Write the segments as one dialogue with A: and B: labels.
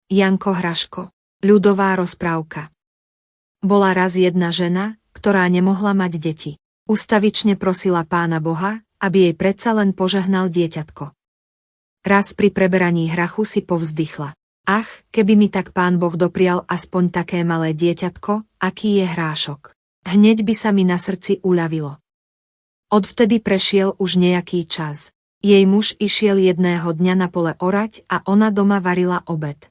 A: Janko Hraško. Ľudová rozprávka. Bola raz jedna žena, ktorá nemohla mať deti. Ustavične prosila Pána Boha, aby jej predsa len požehnal dieťatko. Raz pri preberaní hrachu si povzdychla. Ach, keby mi tak Pán Boh doprial aspoň také malé dieťatko, aký je Hrášok. Hneď by sa mi na srdci uľavilo. Odvtedy prešiel už nejaký čas. Jej muž išiel jedného dňa na pole orať a ona doma varila obed.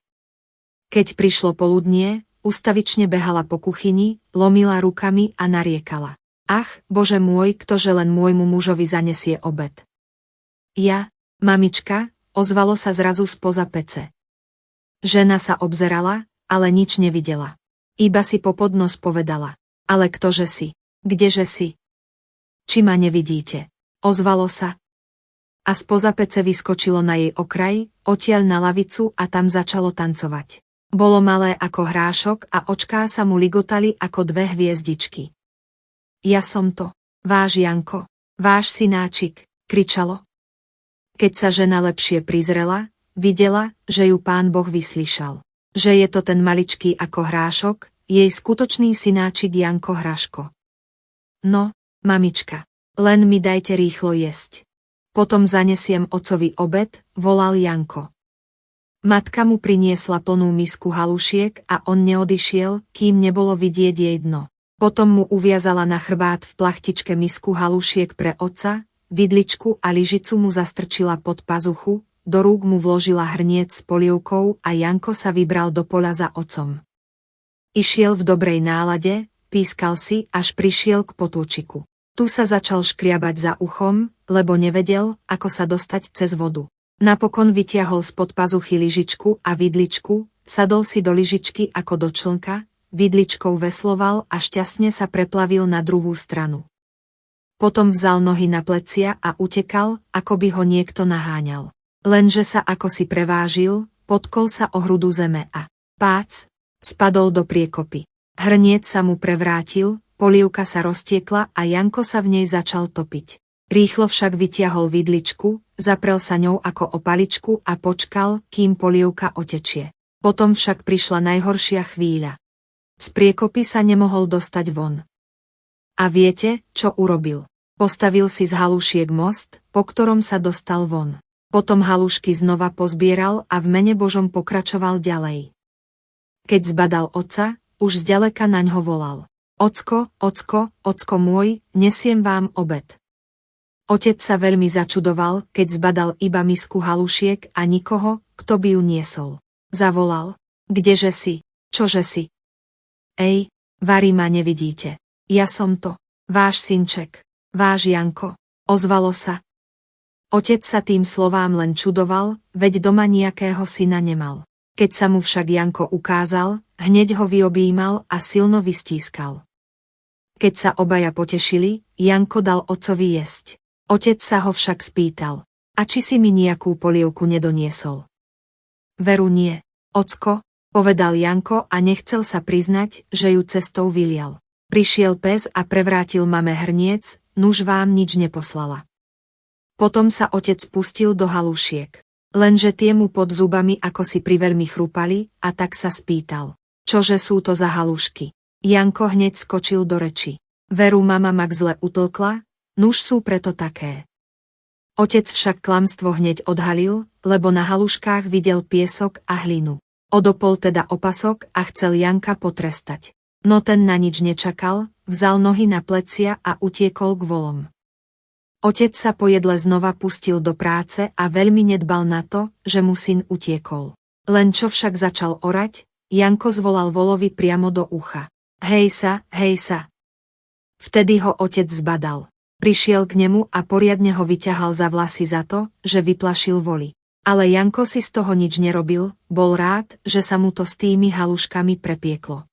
A: Keď prišlo poludnie, ustavične behala po kuchyni, lomila rukami a nariekala. Ach, Bože môj, ktože len môjmu mužovi zanesie obed. Ja, mamička, ozvalo sa zrazu spoza pece. Žena sa obzerala, ale nič nevidela. Iba si po podnos povedala. Ale ktože si? Kdeže si? Či ma nevidíte? Ozvalo sa. A spoza pece vyskočilo na jej okraj, odtiaľ na lavicu a tam začalo tancovať. Bolo malé ako hrášok a očká sa mu ligotali ako dve hviezdičky. Ja som to, váš Janko, váš synáčik, kričalo. Keď sa žena lepšie prizrela, videla, že ju Pán Boh vyslyšal. Že je to ten maličký ako hrášok, jej skutočný synáčik Janko Hraško. No, mamička, len mi dajte rýchlo jesť. Potom zanesiem otcovi obed, volal Janko. Matka mu priniesla plnú misku halušiek a on neodišiel, kým nebolo vidieť jej dno. Potom mu uviazala na chrbát v plachtičke misku halušiek pre otca, vidličku a lyžicu mu zastrčila pod pazuchu, do rúk mu vložila hrniec s polievkou a Janko sa vybral do poľa za otcom. Išiel v dobrej nálade, pískal si, až prišiel k potôčiku. Tu sa začal škriabať za uchom, lebo nevedel, ako sa dostať cez vodu. Napokon vytiahol spod pazuchy lyžičku a vidličku, sadol si do lyžičky ako do člnka, vidličkou vesloval a šťastne sa preplavil na druhú stranu. Potom vzal nohy na plecia a utekal, ako by ho niekto naháňal. Lenže sa ako si prevážil, potkol sa o hrudu zeme a pác, spadol do priekopy. Hrniec sa mu prevrátil, polievka sa roztiekla a Janko sa v nej začal topiť. Rýchlo však vytiahol vidličku, zaprel sa ňou ako o paličku a počkal, kým polievka otečie. Potom však prišla najhoršia chvíľa. Z priekopy sa nemohol dostať von. A viete, čo urobil? Postavil si z halušiek most, po ktorom sa dostal von. Potom halušky znova pozbieral a v mene Božom pokračoval ďalej. Keď zbadal otca, už zďaleka naňho volal. Ocko, ocko, ocko môj, nesiem vám obed. Otec sa veľmi začudoval, keď zbadal iba misku halušiek a nikoho, kto by ju niesol. Zavolal. Kdeže si? Čože si? Ej, vari ma nevidíte. Ja som to, váš synček, váš Janko. Ozvalo sa. Otec sa tým slovám len čudoval, veď doma nejakého syna nemal. Keď sa mu však Janko ukázal, hneď ho vyobímal a silno vystískal. Keď sa obaja potešili, Janko dal otcovi jesť. Otec sa ho však spýtal. A či si mi nejakú polievku nedoniesol? Veru nie, ocko, povedal Janko a nechcel sa priznať, že ju cestou vylial. Prišiel pes a prevrátil mame hrniec, nuž vám nič neposlala. Potom sa otec pustil do halušiek. Lenže tie mu pod zubami ako si priveľmi chrupali a tak sa spýtal. Čože sú to za halušky? Janko hneď skočil do reči. Veru mama mak zle utlkla, nuž sú preto také. Otec však klamstvo hneď odhalil, lebo na haluškách videl piesok a hlinu. Odopol teda opasok a chcel Janka potrestať. No ten na nič nečakal, vzal nohy na plecia a utiekol k volom. Otec sa po jedle znova pustil do práce a veľmi nedbal na to, že mu syn utiekol. Len čo však začal orať, Janko zvolal volovi priamo do ucha. Hej sa. Vtedy ho otec zbadal. Prišiel k nemu a poriadne ho vyťahal za vlasy za to, že vyplašil voli. Ale Janko si z toho nič nerobil, bol rád, že sa mu to s tými haluškami prepieklo.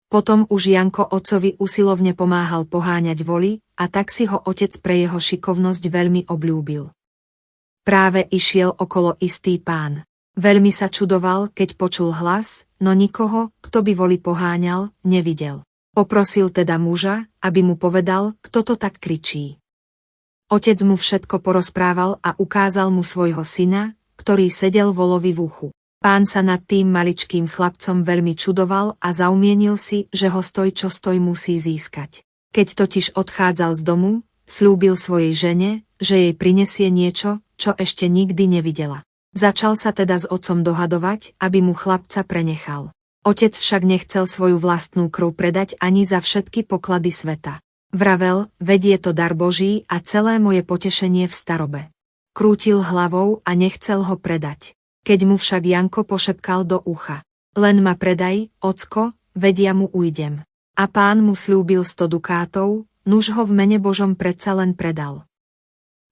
A: Potom už Janko otcovi usilovne pomáhal poháňať voli, a tak si ho otec pre jeho šikovnosť veľmi obľúbil. Práve išiel okolo istý pán. Veľmi sa čudoval, keď počul hlas, no nikoho, kto by voli poháňal, nevidel. Poprosil teda muža, aby mu povedal, kto to tak kričí. Otec mu všetko porozprával a ukázal mu svojho syna, ktorý sedel volovi v uchu. Pán sa nad tým maličkým chlapcom veľmi čudoval a zaumienil si, že ho stoj čo stoj musí získať. Keď totiž odchádzal z domu, sľúbil svojej žene, že jej prinesie niečo, čo ešte nikdy nevidela. Začal sa teda s otcom dohadovať, aby mu chlapca prenechal. Otec však nechcel svoju vlastnú krv predať ani za všetky poklady sveta. Vravel, veď je to dar Boží a celé moje potešenie v starobe. Krútil hlavou a nechcel ho predať. Keď mu však Janko pošepkal do ucha. Len ma predaj, ocko, veď ja mu ujdem. A pán mu sľúbil 100 dukátov, nuž ho v mene Božom predsa len predal.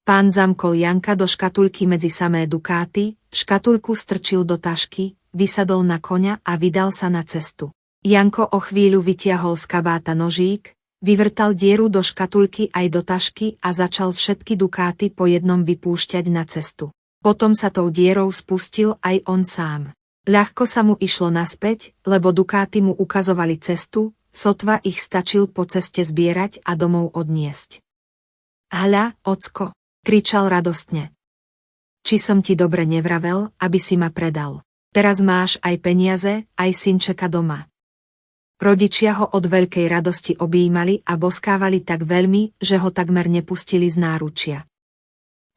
A: Pán zamkol Janka do škatulky medzi samé dukáty, škatulku strčil do tašky, vysadol na koňa a vydal sa na cestu. Janko o chvíľu vytiahol z kabáta nožík, vyvrtal dieru do škatulky aj do tašky a začal všetky dukáty po jednom vypúšťať na cestu. Potom sa tou dierou spustil aj on sám. Ľahko sa mu išlo naspäť, lebo dukáty mu ukazovali cestu, sotva ich stačil po ceste zbierať a domov odniesť. Hľa, ocko, kričal radostne. Či som ti dobre nevravel, aby si ma predal. Teraz máš aj peniaze, aj synčeka doma. Rodičia ho od veľkej radosti objímali a boskávali tak veľmi, že ho takmer nepustili z náručia.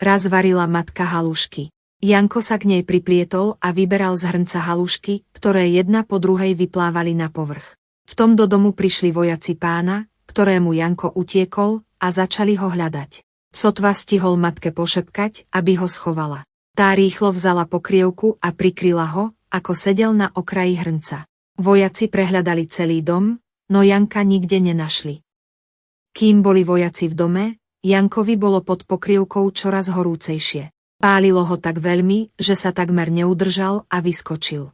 A: Raz varila matka halušky. Janko sa k nej priplietol a vyberal z hrnca halušky, ktoré jedna po druhej vyplávali na povrch. V tom do domu prišli vojaci pána, ktorému Janko utiekol, a začali ho hľadať. Sotva stihol matke pošepkať, aby ho schovala. Tá rýchlo vzala pokrievku a prikryla ho, ako sedel na okraji hrnca. Vojaci prehľadali celý dom, no Janka nikde nenašli. Kým boli vojaci v dome, Jankovi bolo pod pokrievkou čoraz horúcejšie. Pálilo ho tak veľmi, že sa takmer neudržal a vyskočil.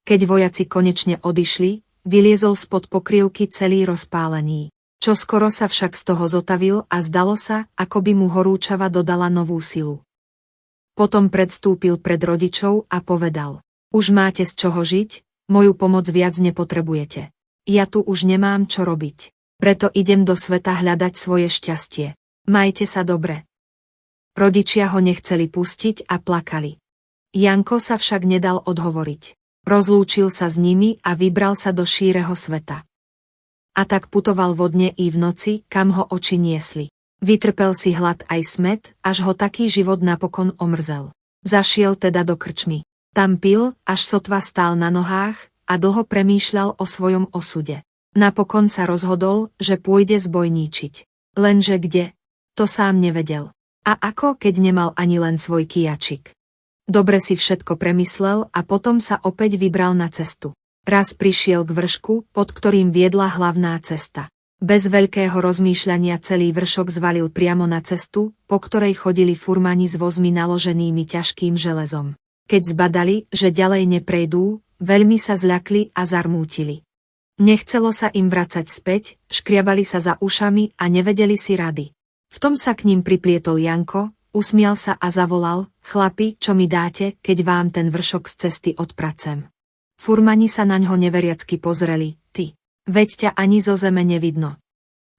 A: Keď vojaci konečne odišli, vyliezol spod pokrievky celý rozpálený. Čoskoro sa však z toho zotavil a zdalo sa, ako by mu horúčava dodala novú silu. Potom predstúpil pred rodičov a povedal: Už máte z čoho žiť, moju pomoc viac nepotrebujete. Ja tu už nemám čo robiť. Preto idem do sveta hľadať svoje šťastie. Majte sa dobre. Rodičia ho nechceli pustiť a plakali. Janko sa však nedal odhovoriť. Rozlúčil sa s nimi a vybral sa do šíreho sveta. A tak putoval vodne i v noci, kam ho oči niesli. Vytrpel si hlad aj smäd, až ho taký život napokon omrzel. Zašiel teda do krčmy. Tam pil, až sotva stál na nohách a dlho premýšľal o svojom osude. Napokon sa rozhodol, že pôjde zbojníčiť. Lenže kde? To sám nevedel. A ako, keď nemal ani len svoj kijačik? Dobre si všetko premyslel a potom sa opäť vybral na cestu. Raz prišiel k vršku, pod ktorým viedla hlavná cesta. Bez veľkého rozmýšľania celý vršok zvalil priamo na cestu, po ktorej chodili furmani s vozmi naloženými ťažkým železom. Keď zbadali, že ďalej neprejdú, veľmi sa zľakli a zarmútili. Nechcelo sa im vracať späť, škriabali sa za ušami a nevedeli si rady. V tom sa k ním priplietol Janko, usmial sa a zavolal: Chlapi, čo mi dáte, keď vám ten vršok z cesty odpracem? Furmani sa naňho neveriacky pozreli: Ty, veď ťa ani zo zeme nevidno.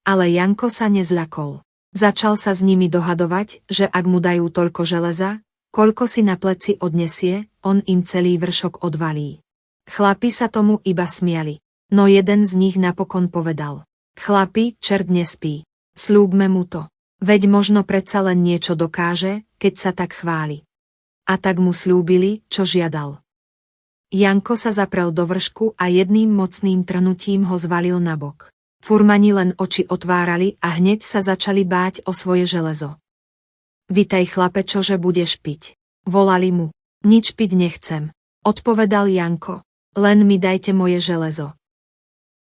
A: Ale Janko sa nezľakol. Začal sa s nimi dohadovať, že ak mu dajú toľko železa, koľko si na pleci odnesie, on im celý vršok odvalí. Chlapi sa tomu iba smiali. No jeden z nich napokon povedal: Chlapi, čert nespí. Sľúbme mu to. Veď možno predsa len niečo dokáže, keď sa tak chváli. A tak mu sľúbili, čo žiadal. Janko sa zaprel do vršku a jedným mocným trnutím ho zvalil nabok. Furmani len oči otvárali a hneď sa začali báť o svoje železo. Vitaj chlape, čože budeš piť? Volali mu. Nič piť nechcem, odpovedal Janko. Len mi dajte moje železo.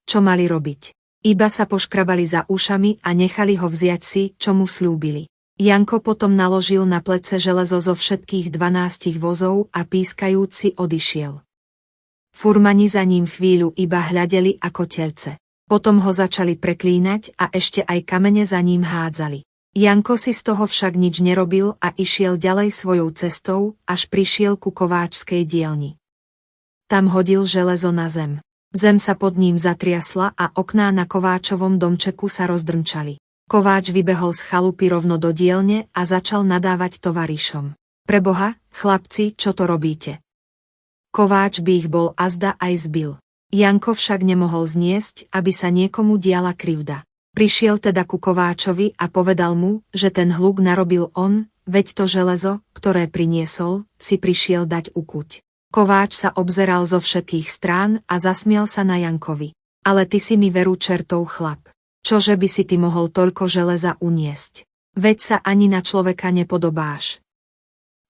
A: Čo mali robiť? Iba sa poškrabali za ušami a nechali ho vziať si, čo mu sľúbili. Janko potom naložil na plece železo zo všetkých 12 vozov a pískajúc si odišiel. Furmani za ním chvíľu iba hľadeli ako telce. Potom ho začali preklínať a ešte aj kamene za ním hádzali. Janko si z toho však nič nerobil a išiel ďalej svojou cestou, až prišiel ku kováčskej dielni. Tam hodil železo na zem. Zem sa pod ním zatriasla a okná na kováčovom domčeku sa rozdrnčali. Kováč vybehol z chalupy rovno do dielne a začal nadávať tovarišom. Preboha, chlapci, čo to robíte? Kováč by ich bol azda aj zbil. Janko však nemohol zniesť, aby sa niekomu diala krivda. Prišiel teda ku Kováčovi a povedal mu, že ten hluk narobil on, veď to železo, ktoré priniesol, si prišiel dať ukuť. Kováč sa obzeral zo všetkých strán a zasmial sa na Jankovi. Ale ty si mi veru čertov chlap. Čože by si ty mohol toľko železa uniesť? Veď sa ani na človeka nepodobáš.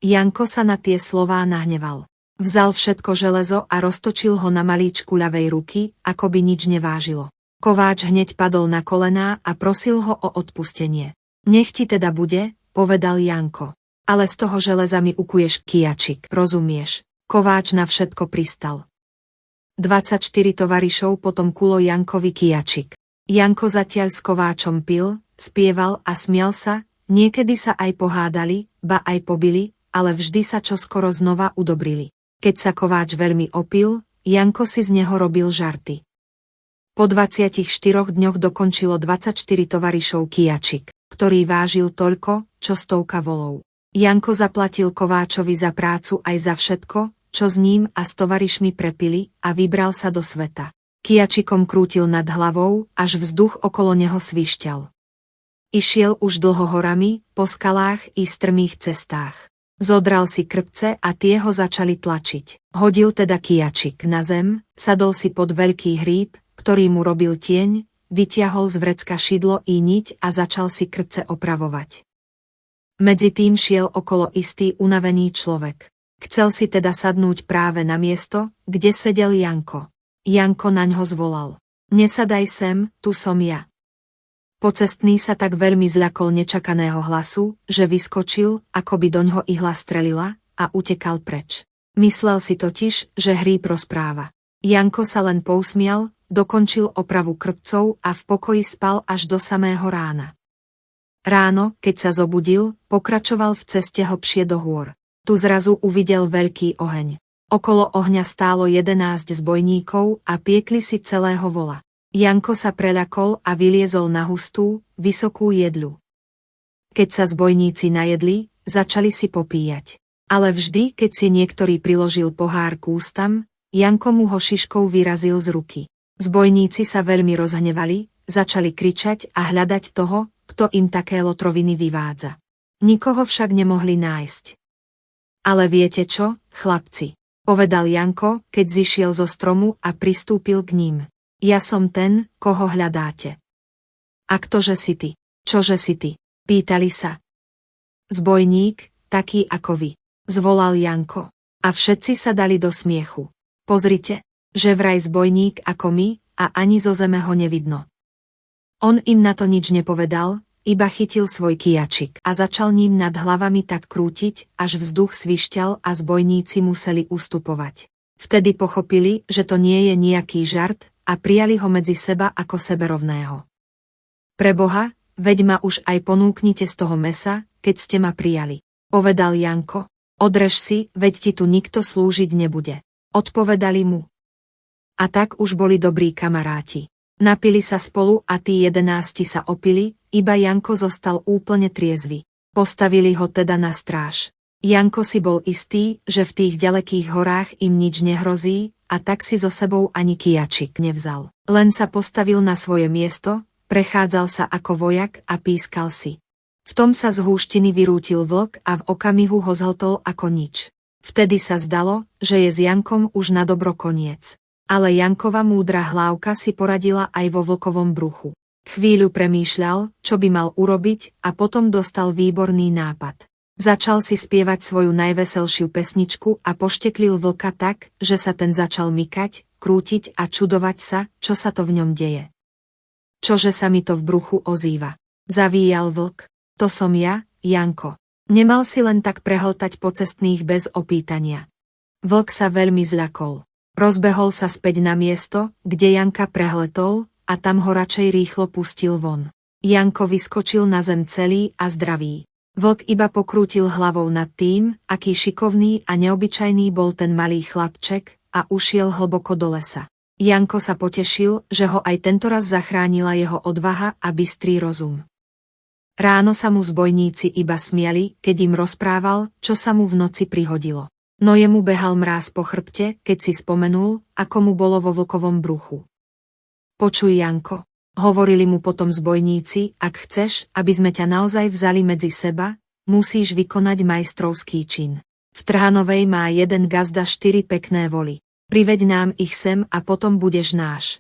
A: Janko sa na tie slová nahneval. Vzal všetko železo a roztočil ho na malíčku ľavej ruky, ako by nič nevážilo. Kováč hneď padol na kolená a prosil ho o odpustenie. Nech ti teda bude, povedal Janko. Ale z toho železa mi ukuješ kijačik, rozumieš? Kováč na všetko pristal. 24 tovarišov potom kulo Jankovi kijačik. Janko zatiaľ s Kováčom pil, spieval a smial sa, niekedy sa aj pohádali, ba aj pobili, ale vždy sa čoskoro znova udobrili. Keď sa Kováč veľmi opil, Janko si z neho robil žarty. Po 24 dňoch dokončilo 24 tovarišov kijačik, ktorý vážil toľko, čo 100 volov. Janko zaplatil Kováčovi za prácu aj za všetko, čo s ním a s tovarišmi prepili, a vybral sa do sveta. Kijačikom krútil nad hlavou, až vzduch okolo neho svišťal. Išiel už dlho horami, po skalách i strmých cestách. Zodral si krpce a tie ho začali tlačiť. Hodil teda kijačik na zem, sadol si pod veľký hríb, ktorý mu robil tieň, vytiahol z vrecka šidlo i niť a začal si krpce opravovať. Medzi tým šiel okolo istý unavený človek. Chcel si teda sadnúť práve na miesto, kde sedel Janko. Janko naňho zvolal. Nesadaj sem, tu som ja. Pocestný sa tak veľmi zľakol nečakaného hlasu, že vyskočil, ako by doňho ihla strelila, a utekal preč. Myslel si totiž, že hríb rozpráva. Janko sa len pousmial, dokončil opravu krpcov a v pokoji spal až do samého rána. Ráno, keď sa zobudil, pokračoval v ceste hlbšie do hôr. Tu zrazu uvidel veľký oheň. Okolo ohňa stálo 11 zbojníkov a piekli si celého vola. Janko sa preľakol a vyliezol na hustú, vysokú jedľu. Keď sa zbojníci najedli, začali si popíjať. Ale vždy, keď si niektorý priložil pohár k ústam, Janko mu ho šiškou vyrazil z ruky. Zbojníci sa veľmi rozhnevali, začali kričať a hľadať toho, kto im také lotroviny vyvádza. Nikoho však nemohli nájsť. Ale viete čo, chlapci? Povedal Janko, keď zišiel zo stromu a pristúpil k ním. Ja som ten, koho hľadáte. A ktože si ty? Čože si ty? Pýtali sa. Zbojník, taký ako vy, zvolal Janko. A všetci sa dali do smiechu. Pozrite, že vraj zbojník ako my, a ani zo zeme ho nevidno. On im na to nič nepovedal, iba chytil svoj kijačik a začal ním nad hlavami tak krútiť, až vzduch svišťal a zbojníci museli ustupovať. Vtedy pochopili, že to nie je nejaký žart, a prijali ho medzi seba ako seberovného. Preboha, veď ma už aj ponúknite z toho mesa, keď ste ma prijali, povedal Janko. Odrež si, veď ti tu nikto slúžiť nebude, odpovedali mu. A tak už boli dobrí kamaráti. Napili sa spolu a tí 11 sa opili, iba Janko zostal úplne triezvy. Postavili ho teda na stráž. Janko si bol istý, že v tých ďalekých horách im nič nehrozí, a tak si so sebou ani kijačik nevzal. Len sa postavil na svoje miesto, prechádzal sa ako vojak a pískal si. V tom sa z húštiny vyrútil vlk a v okamihu ho zhltol ako nič. Vtedy sa zdalo, že je s Jankom už na dobro koniec. Ale Jankova múdra hlávka si poradila aj vo vlkovom bruchu. Chvíľu premýšľal, čo by mal urobiť, a potom dostal výborný nápad. Začal si spievať svoju najveselšiu pesničku a pošteklil vlka tak, že sa ten začal mykať, krútiť a čudovať sa, čo sa to v ňom deje. Čože sa mi to v bruchu ozýva? Zavíjal vlk. To som ja, Janko. Nemal si len tak prehltať pocestných bez opýtania. Vlk sa veľmi zľakol. Rozbehol sa späť na miesto, kde Janka prehletol, a tam ho radšej rýchlo pustil von. Janko vyskočil na zem celý a zdravý. Vlk iba pokrútil hlavou nad tým, aký šikovný a neobyčajný bol ten malý chlapček, a ušiel hlboko do lesa. Janko sa potešil, že ho aj tentoraz zachránila jeho odvaha a bystrý rozum. Ráno sa mu zbojníci iba smiali, keď im rozprával, čo sa mu v noci prihodilo. No jemu behal mráz po chrbte, keď si spomenul, ako mu bolo vo vlkovom bruchu. Počuj, Janko, hovorili mu potom zbojníci, ak chceš, aby sme ťa naozaj vzali medzi seba, musíš vykonať majstrovský čin. V Trhanovej má jeden gazda 4 pekné voly. Priveď nám ich sem a potom budeš náš.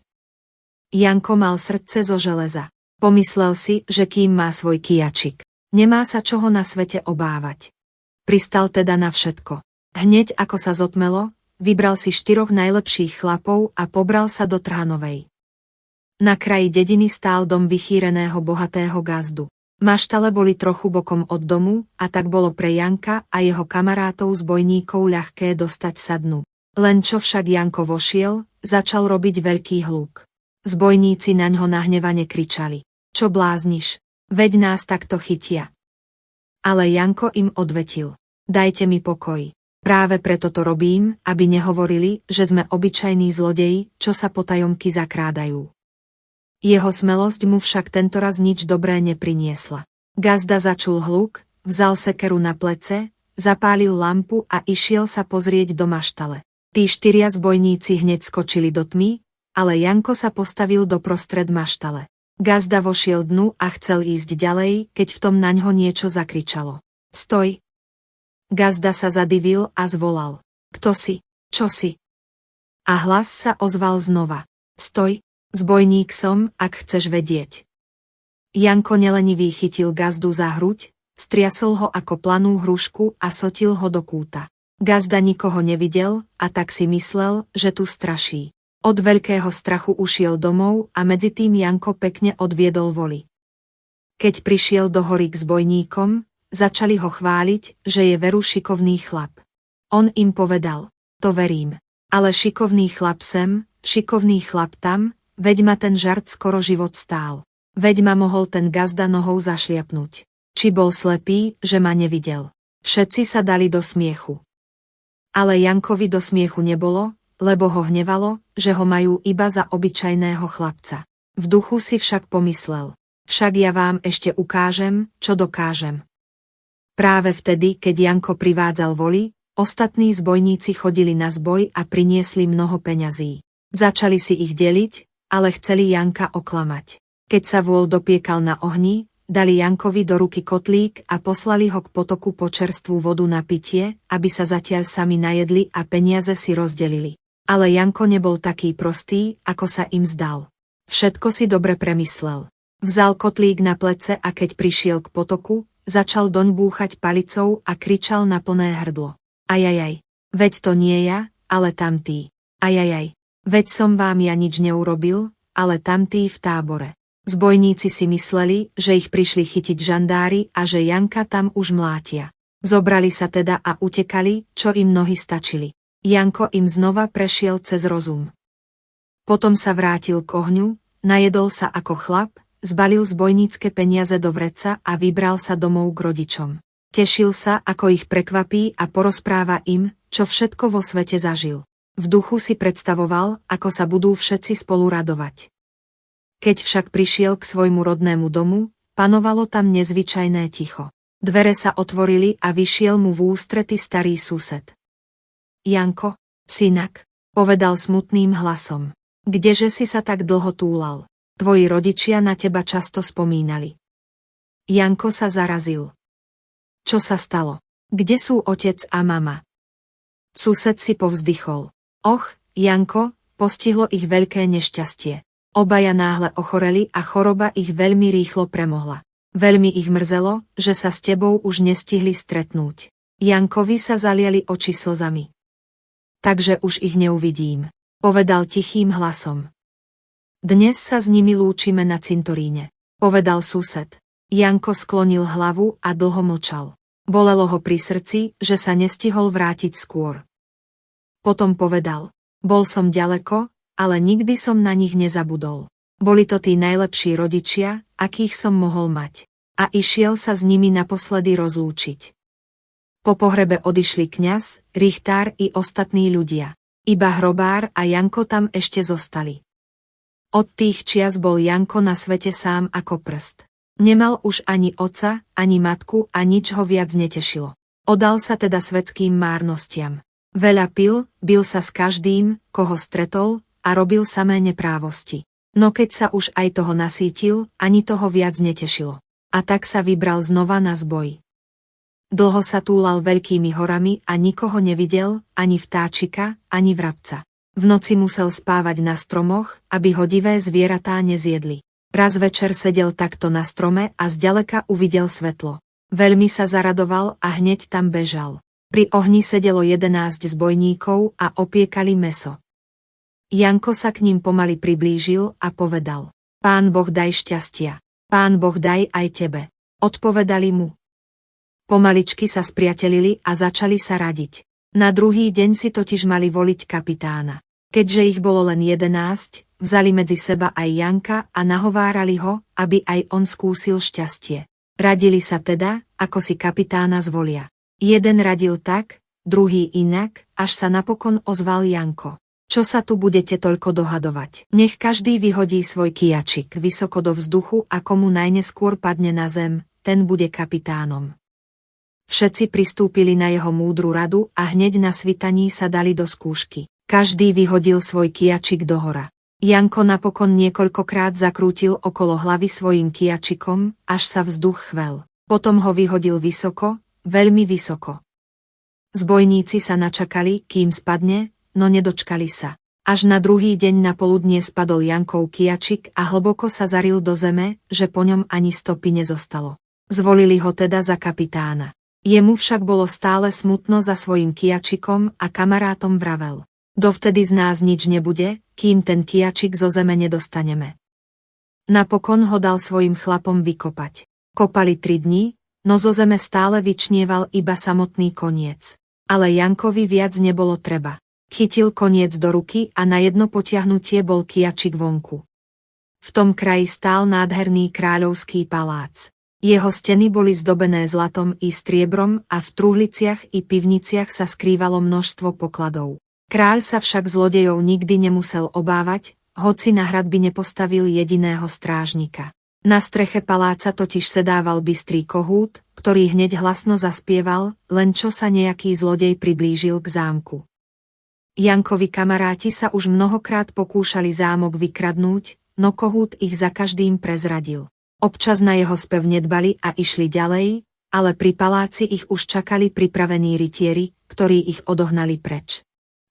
A: Janko mal srdce zo železa. Pomyslel si, že kým má svoj kijačik, nemá sa čoho na svete obávať. Pristal teda na všetko. Hneď ako sa zotmelo, vybral si 4 najlepších chlapov a pobral sa do Trhanovej. Na kraji dediny stál dom vychýreného bohatého gazdu. Maštale boli trochu bokom od domu a tak bolo pre Janka a jeho kamarátov zbojníkov ľahké dostať sa dnu. Len čo však Janko vošiel, začal robiť veľký hluk. Zbojníci naňho nahnevane kričali. Čo blázniš? Veď nás takto chytia. Ale Janko im odvetil. Dajte mi pokoj. Práve preto to robím, aby nehovorili, že sme obyčajní zlodeji, čo sa potajomky zakrádajú. Jeho smelosť mu však tentoraz nič dobré nepriniesla. Gazda začul hluk, vzal sekeru na plece, zapálil lampu a išiel sa pozrieť do maštale. Tí 4 zbojníci hneď skočili do tmy, ale Janko sa postavil doprostred maštale. Gazda vošiel dnu a chcel ísť ďalej, keď v tom naňho niečo zakričalo. Stoj! Gazda sa zadivil a zvolal. Kto si? Čo si? A hlas sa ozval znova. Stoj! Zbojník som, ak chceš vedieť. Janko nelenivý chytil gazdu za hruď, striasol ho ako planú hrušku a sotil ho do kúta. Gazda nikoho nevidel a tak si myslel, že tu straší. Od veľkého strachu ušiel domov a medzi tým Janko pekne odviedol voly. Keď prišiel do hory k zbojníkom, začali ho chváliť, že je veru šikovný chlap. On im povedal, to verím, ale šikovný chlap sem, šikovný chlap tam, veď ma ten žart skoro život stál. Veď ma mohol ten gazda nohou zašliapnúť. Či bol slepý, že ma nevidel. Všetci sa dali do smiechu. Ale Jankovi do smiechu nebolo, lebo ho hnevalo, že ho majú iba za obyčajného chlapca. V duchu si však pomyslel. Však ja vám ešte ukážem, čo dokážem. Práve vtedy, keď Janko privádzal voly, ostatní zbojníci chodili na zboj a priniesli mnoho peňazí. Začali si ich deliť, ale chceli Janka oklamať. Keď sa vôľ dopiekal na ohni, dali Jankovi do ruky kotlík a poslali ho k potoku po čerstvú vodu na pitie, aby sa zatiaľ sami najedli a peniaze si rozdelili. Ale Janko nebol taký prostý, ako sa im zdal. Všetko si dobre premyslel. Vzal kotlík na plece a keď prišiel k potoku, začal doň búchať palicou a kričal na plné hrdlo. Ajajaj, veď to nie ja, ale tamtý. Ajajaj. Veď som vám ja nič neurobil, ale tamtí v tábore. Zbojníci si mysleli, že ich prišli chytiť žandári a že Janka tam už mlátia. Zobrali sa teda a utekali, čo im nohy stačili. Janko im znova prešiel cez rozum. Potom sa vrátil k ohňu, najedol sa ako chlap, zbalil zbojnícke peniaze do vreca a vybral sa domov k rodičom. Tešil sa, ako ich prekvapí a porozpráva im, čo všetko vo svete zažil. V duchu si predstavoval, ako sa budú všetci spolu radovať. Keď však prišiel k svojmu rodnému domu, panovalo tam nezvyčajné ticho. Dvere sa otvorili a vyšiel mu v ústrety starý sused. Janko, synak, povedal smutným hlasom. Kdeže si sa tak dlho túlal? Tvoji rodičia na teba často spomínali. Janko sa zarazil. Čo sa stalo? Kde sú otec a mama? Sused si povzdychol. Och, Janko, postihlo ich veľké nešťastie. Obaja náhle ochoreli a choroba ich veľmi rýchlo premohla. Veľmi ich mrzelo, že sa s tebou už nestihli stretnúť. Jankovi sa zaliali oči slzami. Takže už ich neuvidím, povedal tichým hlasom. Dnes sa s nimi lúčime na cintoríne, povedal sused. Janko sklonil hlavu a dlho mlčal. Bolelo ho pri srdci, že sa nestihol vrátiť skôr. Potom povedal, bol som ďaleko, ale nikdy som na nich nezabudol. Boli to tí najlepší rodičia, akých som mohol mať. A išiel sa s nimi naposledy rozlúčiť. Po pohrebe odišli kňaz, richtár i ostatní ľudia. Iba hrobár a Janko tam ešte zostali. Od tých čias bol Janko na svete sám ako prst. Nemal už ani otca, ani matku a nič ho viac netešilo. Odal sa teda svetským márnostiam. Veľa pil, bil sa s každým, koho stretol, a robil samé neprávosti. No keď sa už aj toho nasítil, ani toho viac netešilo. A tak sa vybral znova na zboj. Dlho sa túlal veľkými horami a nikoho nevidel, ani vtáčika, ani vrabca. V noci musel spávať na stromoch, aby ho divé zvieratá nezjedli. Raz večer sedel takto na strome a zďaleka uvidel svetlo. Veľmi sa zaradoval a hneď tam bežal. Pri ohni sedelo 11 zbojníkov a opiekali mäso. Janko sa k ním pomaly priblížil a povedal: Pán Boh daj šťastia. Pán Boh daj aj tebe. Odpovedali mu. Pomaličky sa spriatelili a začali sa radiť. Na druhý deň si totiž mali voliť kapitána. Keďže ich bolo len 11, vzali medzi seba aj Janka a nahovárali ho, aby aj on skúsil šťastie. Radili sa teda, ako si kapitána zvolia. Jeden radil tak, druhý inak, až sa napokon ozval Janko. Čo sa tu budete toľko dohadovať? Nech každý vyhodí svoj kijačik vysoko do vzduchu a komu najneskôr padne na zem, ten bude kapitánom. Všetci pristúpili na jeho múdru radu a hneď na svitaní sa dali do skúšky. Každý vyhodil svoj kijačik dohora. Janko napokon niekoľkokrát zakrútil okolo hlavy svojím kijačikom, až sa vzduch chvel. Potom ho vyhodil vysoko, veľmi vysoko. Zbojníci sa načakali, kým spadne, no nedočkali sa. Až na druhý deň na poludnie spadol Jankov kijačik a hlboko sa zaril do zeme, že po ňom ani stopy nezostalo. Zvolili ho teda za kapitána. Jemu však bolo stále smutno za svojím kijačikom a kamarátom vravel: Dovtedy z nás nič nebude, kým ten kijačik zo zeme nedostaneme. Napokon ho dal svojim chlapom vykopať. Kopali 3 dni, no zo zeme stále vyčnieval iba samotný koniec. Ale Jankovi viac nebolo treba. Chytil koniec do ruky a na jedno potiahnutie bol kijačik vonku. V tom kraji stál nádherný kráľovský palác. Jeho steny boli zdobené zlatom i striebrom a v truhliciach i pivniciach sa skrývalo množstvo pokladov. Kráľ sa však zlodejov nikdy nemusel obávať, hoci na hradby nepostavil jediného strážnika. Na streche paláca totiž sedával bystrý kohút, ktorý hneď hlasno zaspieval, len čo sa nejaký zlodej priblížil k zámku. Jankovi kamaráti sa už mnohokrát pokúšali zámok vykradnúť, no kohút ich za každým prezradil. Občas na jeho spev nedbali a išli ďalej, ale pri paláci ich už čakali pripravení rytieri, ktorí ich odohnali preč.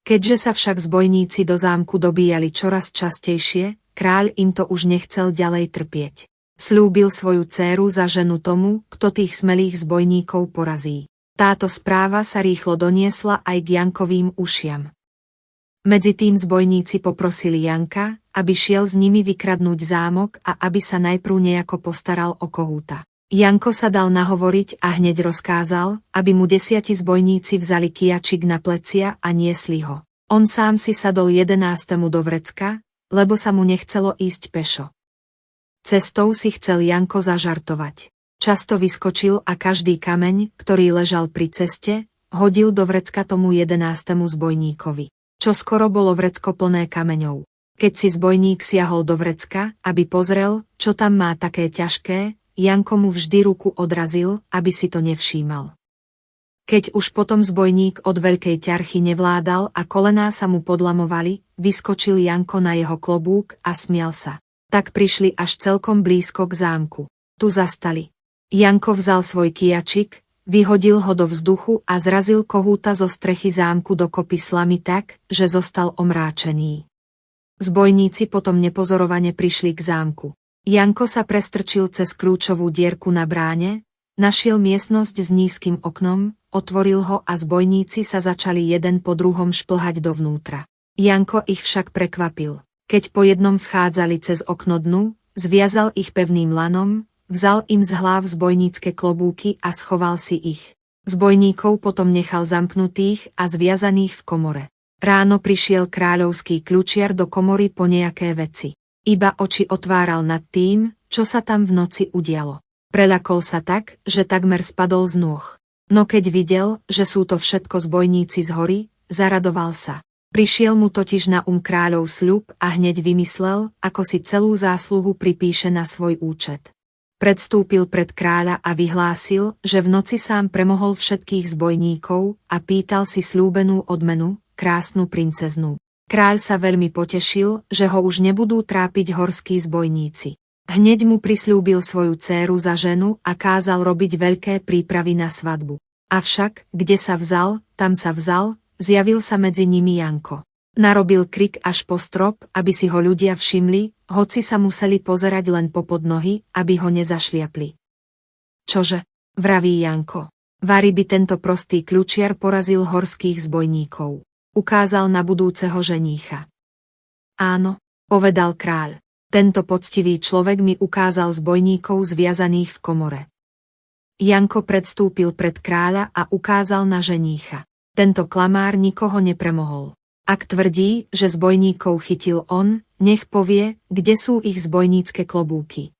A: Keďže sa však zbojníci do zámku dobíjali čoraz častejšie, kráľ im to už nechcel ďalej trpieť. Sľúbil svoju dcéru za ženu tomu, kto tých smelých zbojníkov porazí. Táto správa sa rýchlo doniesla aj k Jankovým ušiam. Medzitým zbojníci poprosili Janka, aby šiel s nimi vykradnúť zámok a aby sa najprv nejako postaral o kohúta. Janko sa dal nahovoriť a hneď rozkázal, aby mu 10 zbojníci vzali kijačik na plecia a niesli ho. On sám si sadol 11. do vrecka, lebo sa mu nechcelo ísť pešo. Cestou si chcel Janko zažartovať. Často vyskočil a každý kameň, ktorý ležal pri ceste, hodil do vrecka tomu 11. zbojníkovi. Čo skoro bolo vrecko plné kameňov. Keď si zbojník siahol do vrecka, aby pozrel, čo tam má také ťažké, Janko mu vždy ruku odrazil, aby si to nevšímal. Keď už potom zbojník od veľkej ťarchy nevládal a kolená sa mu podlamovali, vyskočil Janko na jeho klobúk a smial sa. Tak prišli až celkom blízko k zámku. Tu zastali. Janko vzal svoj kijačik, vyhodil ho do vzduchu a zrazil kohúta zo strechy zámku dokopy slamy tak, že zostal omráčený. Zbojníci potom nepozorovane prišli k zámku. Janko sa prestrčil cez kľúčovú dierku na bráne, našiel miestnosť s nízkym oknom, otvoril ho a zbojníci sa začali jeden po druhom šplhať dovnútra. Janko ich však prekvapil. Keď po jednom vchádzali cez okno dnu, zviazal ich pevným lanom, vzal im z hlav zbojnícke klobúky a schoval si ich. Zbojníkov potom nechal zamknutých a zviazaných v komore. Ráno prišiel kráľovský kľúčiar do komory po nejaké veci. Iba oči otváral nad tým, čo sa tam v noci udialo. Preľakol sa tak, že takmer spadol z nôh. No keď videl, že sú to všetko zbojníci z hory, zaradoval sa. Prišiel mu totiž na kráľov sľub a hneď vymyslel, ako si celú zásluhu pripíše na svoj účet. Predstúpil pred kráľa a vyhlásil, že v noci sám premohol všetkých zbojníkov a pýtal si sľúbenú odmenu, krásnu princeznu. Kráľ sa veľmi potešil, že ho už nebudú trápiť horskí zbojníci. Hneď mu prisľúbil svoju dcéru za ženu a kázal robiť veľké prípravy na svadbu. Avšak, kde sa vzal, tam sa vzal, zjavil sa medzi nimi Janko. Narobil krik až po strop, aby si ho ľudia všimli, hoci sa museli pozerať len popod nohy, aby ho nezašliapli. Čože? Vraví Janko. Vari by tento prostý kľúčiar porazil horských zbojníkov. Ukázal na budúceho ženícha. Áno, povedal kráľ. Tento poctivý človek mi ukázal zbojníkov zviazaných v komore. Janko predstúpil pred kráľa a ukázal na ženícha. Tento klamár nikoho nepremohol. Ak tvrdí, že zbojníkov chytil on, nech povie, kde sú ich zbojnícke klobúky.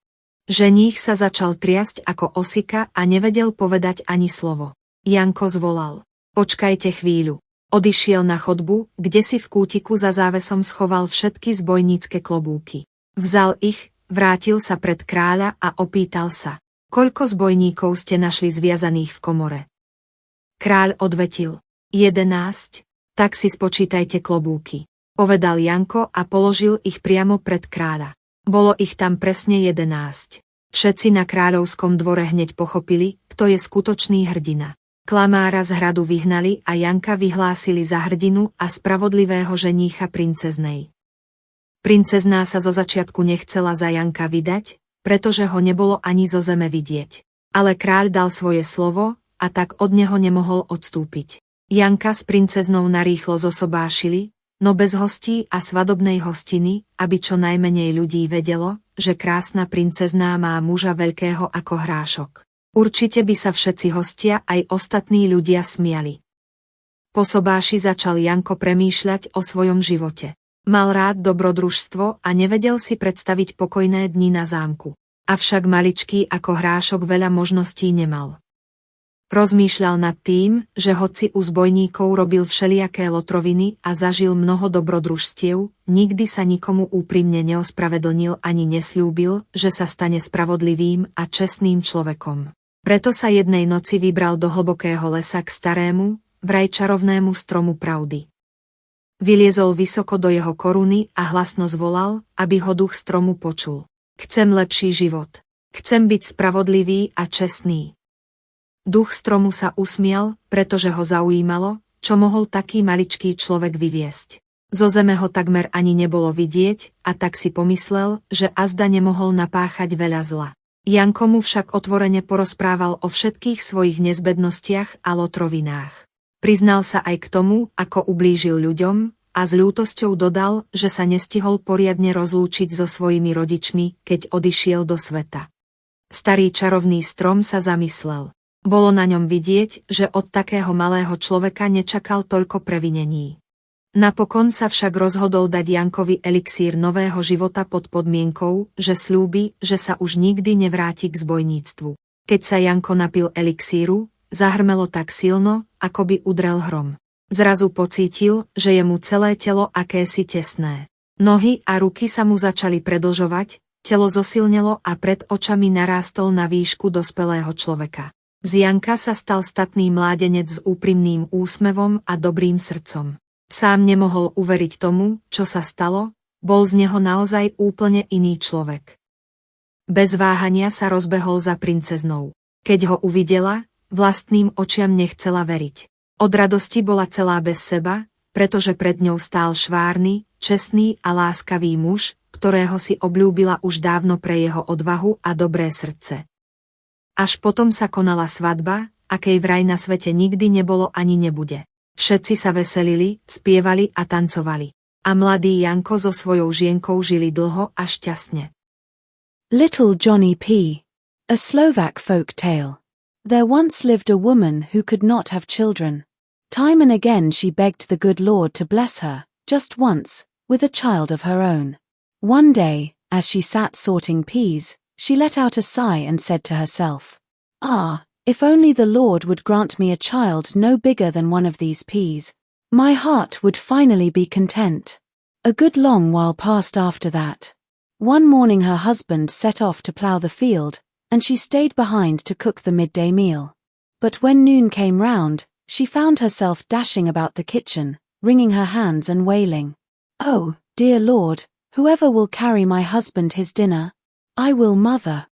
A: Ženích sa začal triasť ako osika a nevedel povedať ani slovo. Janko zvolal. Počkajte chvíľu. Odišiel na chodbu, kde si v kútiku za závesom schoval všetky zbojnícke klobúky. Vzal ich, vrátil sa pred kráľa a opýtal sa. Koľko zbojníkov ste našli zviazaných v komore? Kráľ odvetil. 11. Tak si spočítajte klobúky. Povedal Janko a položil ich priamo pred kráľa. Bolo ich tam presne 11. Všetci na kráľovskom dvore hneď pochopili, kto je skutočný hrdina. Klamára z hradu vyhnali a Janka vyhlásili za hrdinu a spravodlivého ženícha princeznej. Princezná sa zo začiatku nechcela za Janka vydať, pretože ho nebolo ani zo zeme vidieť. Ale kráľ dal svoje slovo a tak od neho nemohol odstúpiť. Janka s princeznou narýchlo zosobášili, no bez hostí a svadobnej hostiny, aby čo najmenej ľudí vedelo, že krásna princezná má muža veľkého ako Hrášok. Určite by sa všetci hostia aj ostatní ľudia smiali. Po sobáši začal Janko premýšľať o svojom živote. Mal rád dobrodružstvo a nevedel si predstaviť pokojné dni na zámku. Avšak maličký ako Hrášok veľa možností nemal. Rozmýšľal nad tým, že hoci u zbojníkov robil všelijaké lotroviny a zažil mnoho dobrodružstiev, nikdy sa nikomu úprimne neospravedlnil ani nesľúbil, že sa stane spravodlivým a čestným človekom. Preto sa jednej noci vybral do hlbokého lesa k starému, vraj čarovnému stromu pravdy. Vyliezol vysoko do jeho koruny a hlasno zvolal, aby ho duch stromu počul. Chcem lepší život. Chcem byť spravodlivý a čestný. Duch stromu sa usmial, pretože ho zaujímalo, čo mohol taký maličký človek vyviesť. Zo zeme ho takmer ani nebolo vidieť a tak si pomyslel, že azda nemohol napáchať veľa zla. Janko mu však otvorene porozprával o všetkých svojich nezbednostiach a lotrovinách. Priznal sa aj k tomu, ako ublížil ľuďom, a s ľútosťou dodal, že sa nestihol poriadne rozlúčiť so svojimi rodičmi, keď odišiel do sveta. Starý čarovný strom sa zamyslel. Bolo na ňom vidieť, že od takého malého človeka nečakal toľko previnení. Napokon sa však rozhodol dať Jankovi elixír nového života pod podmienkou, že sľúbi, že sa už nikdy nevráti k zbojníctvu. Keď sa Janko napil elixíru, zahrmelo tak silno, ako by udrel hrom. Zrazu pocítil, že je mu celé telo akési tesné. Nohy a ruky sa mu začali predlžovať, telo zosilnelo a pred očami narástol na výšku dospelého človeka. Z Janka sa stal statný mládenec s úprimným úsmevom a dobrým srdcom. Sám nemohol uveriť tomu, čo sa stalo, bol z neho naozaj úplne iný človek. Bez váhania sa rozbehol za princeznou. Keď ho uvidela, vlastným očiam nechcela veriť. Od radosti bola celá bez seba, pretože pred ňou stál švárny, čestný a láskavý muž, ktorého si obľúbila už dávno pre jeho odvahu a dobré srdce. Až potom sa konala svadba, akej vraj na svete nikdy nebolo ani nebude. Všetci sa veselili, spievali a tancovali. A mladý Janko so svojou žienkou žili dlho a šťastne.
B: Little Johnny Pea. A Slovak folk tale. There once lived a woman who could not have children. Time and again she begged the good Lord to bless her, just once, with a child of her own. One day, as she sat sorting peas, she let out a sigh and said to herself, "Ah, if only the Lord would grant me a child no bigger than one of these peas, my heart would finally be content." A good long while passed after that. One morning her husband set off to plough the field, and she stayed behind to cook the midday meal. But when noon came round, she found herself dashing about the kitchen, wringing her hands and wailing, "Oh, dear Lord, whoever will carry my husband his dinner? I will, mother."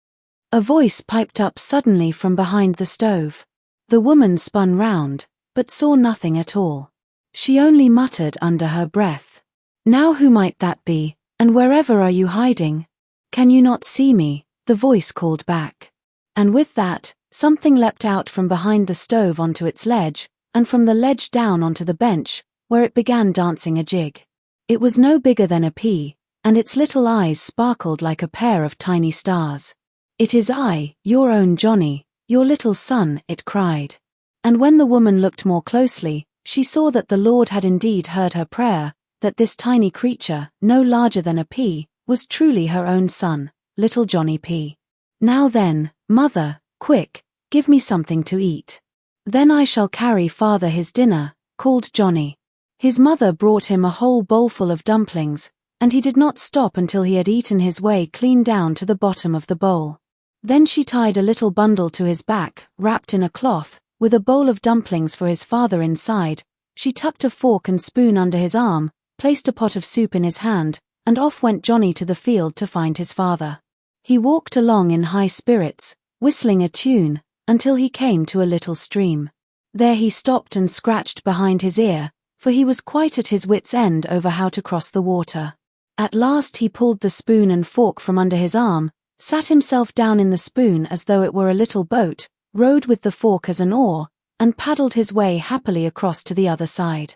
B: A voice piped up suddenly from behind the stove. The woman spun round, but saw nothing at all. She only muttered under her breath, "Now who might that be, and wherever are you hiding? Can you not see me?" the voice called back. And with that, something leapt out from behind the stove onto its ledge, and from the ledge down onto the bench, where it began dancing a jig. It was no bigger than a pea, and its little eyes sparkled like a pair of tiny stars. "It is I, your own Johnny, your little son," it cried. And when the woman looked more closely, she saw that the Lord had indeed heard her prayer, that this tiny creature, no larger than a pea, was truly her own son, little Johnny Pea. "Now then, mother, quick, give me something to eat. Then I shall carry father his dinner," called Johnny. His mother brought him a whole bowlful of dumplings, and he did not stop until he had eaten his way clean down to the bottom of the bowl. Then she tied a little bundle to his back, wrapped in a cloth, with a bowl of dumplings for his father inside. She tucked a fork and spoon under his arm, placed a pot of soup in his hand, and off went Johnny to the field to find his father. He walked along in high spirits, whistling a tune, until he came to a little stream. There he stopped and scratched behind his ear, for he was quite at his wits' end over how to cross the water. At last he pulled the spoon and fork from under his arm, sat himself down in the spoon as though it were a little boat, rowed with the fork as an oar, and paddled his way happily across to the other side.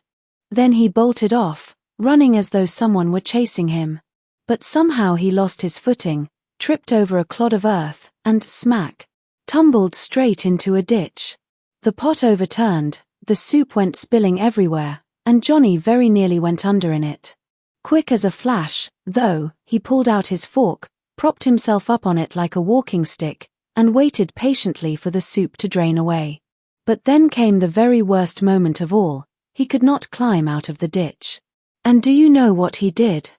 B: Then he bolted off, running as though someone were chasing him. But somehow he lost his footing, tripped over a clod of earth, and smack, tumbled straight into a ditch. The pot overturned, the soup went spilling everywhere, and Johnny very nearly went under in it. Quick as a flash, though, he pulled out his fork, propped himself up on it like a walking stick, and waited patiently for the soup to drain away. But then came the very worst moment of all. He could not climb out of the ditch. And do you know what he did?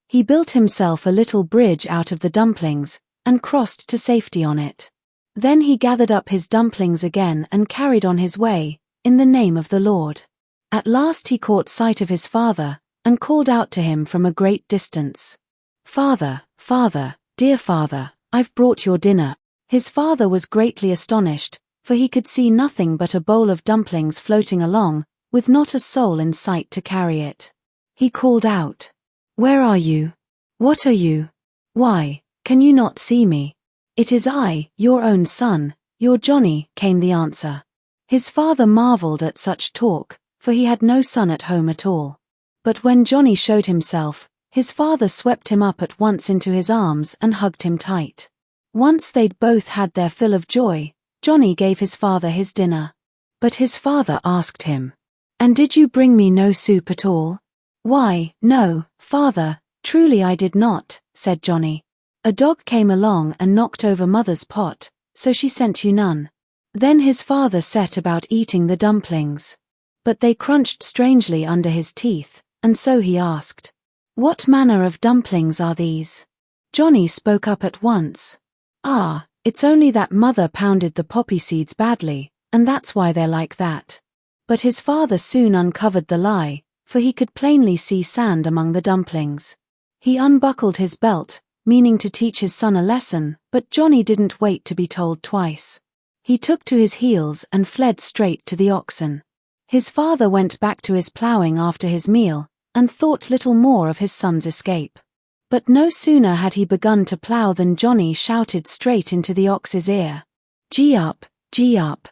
B: He built himself a little bridge out of the dumplings, and crossed to safety on it. Then he gathered up his dumplings again and carried on his way, in the name of the Lord. At last he caught sight of his father, and called out to him from a great distance, "Father, father, dear father, I've brought your dinner." His father was greatly astonished, for he could see nothing but a bowl of dumplings floating along, with not a soul in sight to carry it. He called out, "Where are you? What are you? Why, can you not see me?" "It is I, your own son, your Johnny," came the answer. His father marveled at such talk, for he had no son at home at all. But when Johnny showed himself, his father swept him up at once into his arms and hugged him tight. Once they'd both had their fill of joy, Johnny gave his father his dinner. But his father asked him, "And did you bring me no soup at all?" "Why, no, father, truly I did not," said Johnny. "A dog came along and knocked over mother's pot, so she sent you none." Then his father set about eating the dumplings. But they crunched strangely under his teeth, and so he asked, "What manner of dumplings are these?" Johnny spoke up at once. "Ah, it's only that mother pounded the poppy seeds badly, and that's why they're like that." But his father soon uncovered the lie, for he could plainly see sand among the dumplings. He unbuckled his belt, meaning to teach his son a lesson, but Johnny didn't wait to be told twice. He took to his heels and fled straight to the oxen. His father went back to his ploughing after his meal, and thought little more of his son's escape. But no sooner had he begun to plough than Johnny shouted straight into the ox's ear, "Gee up, gee up."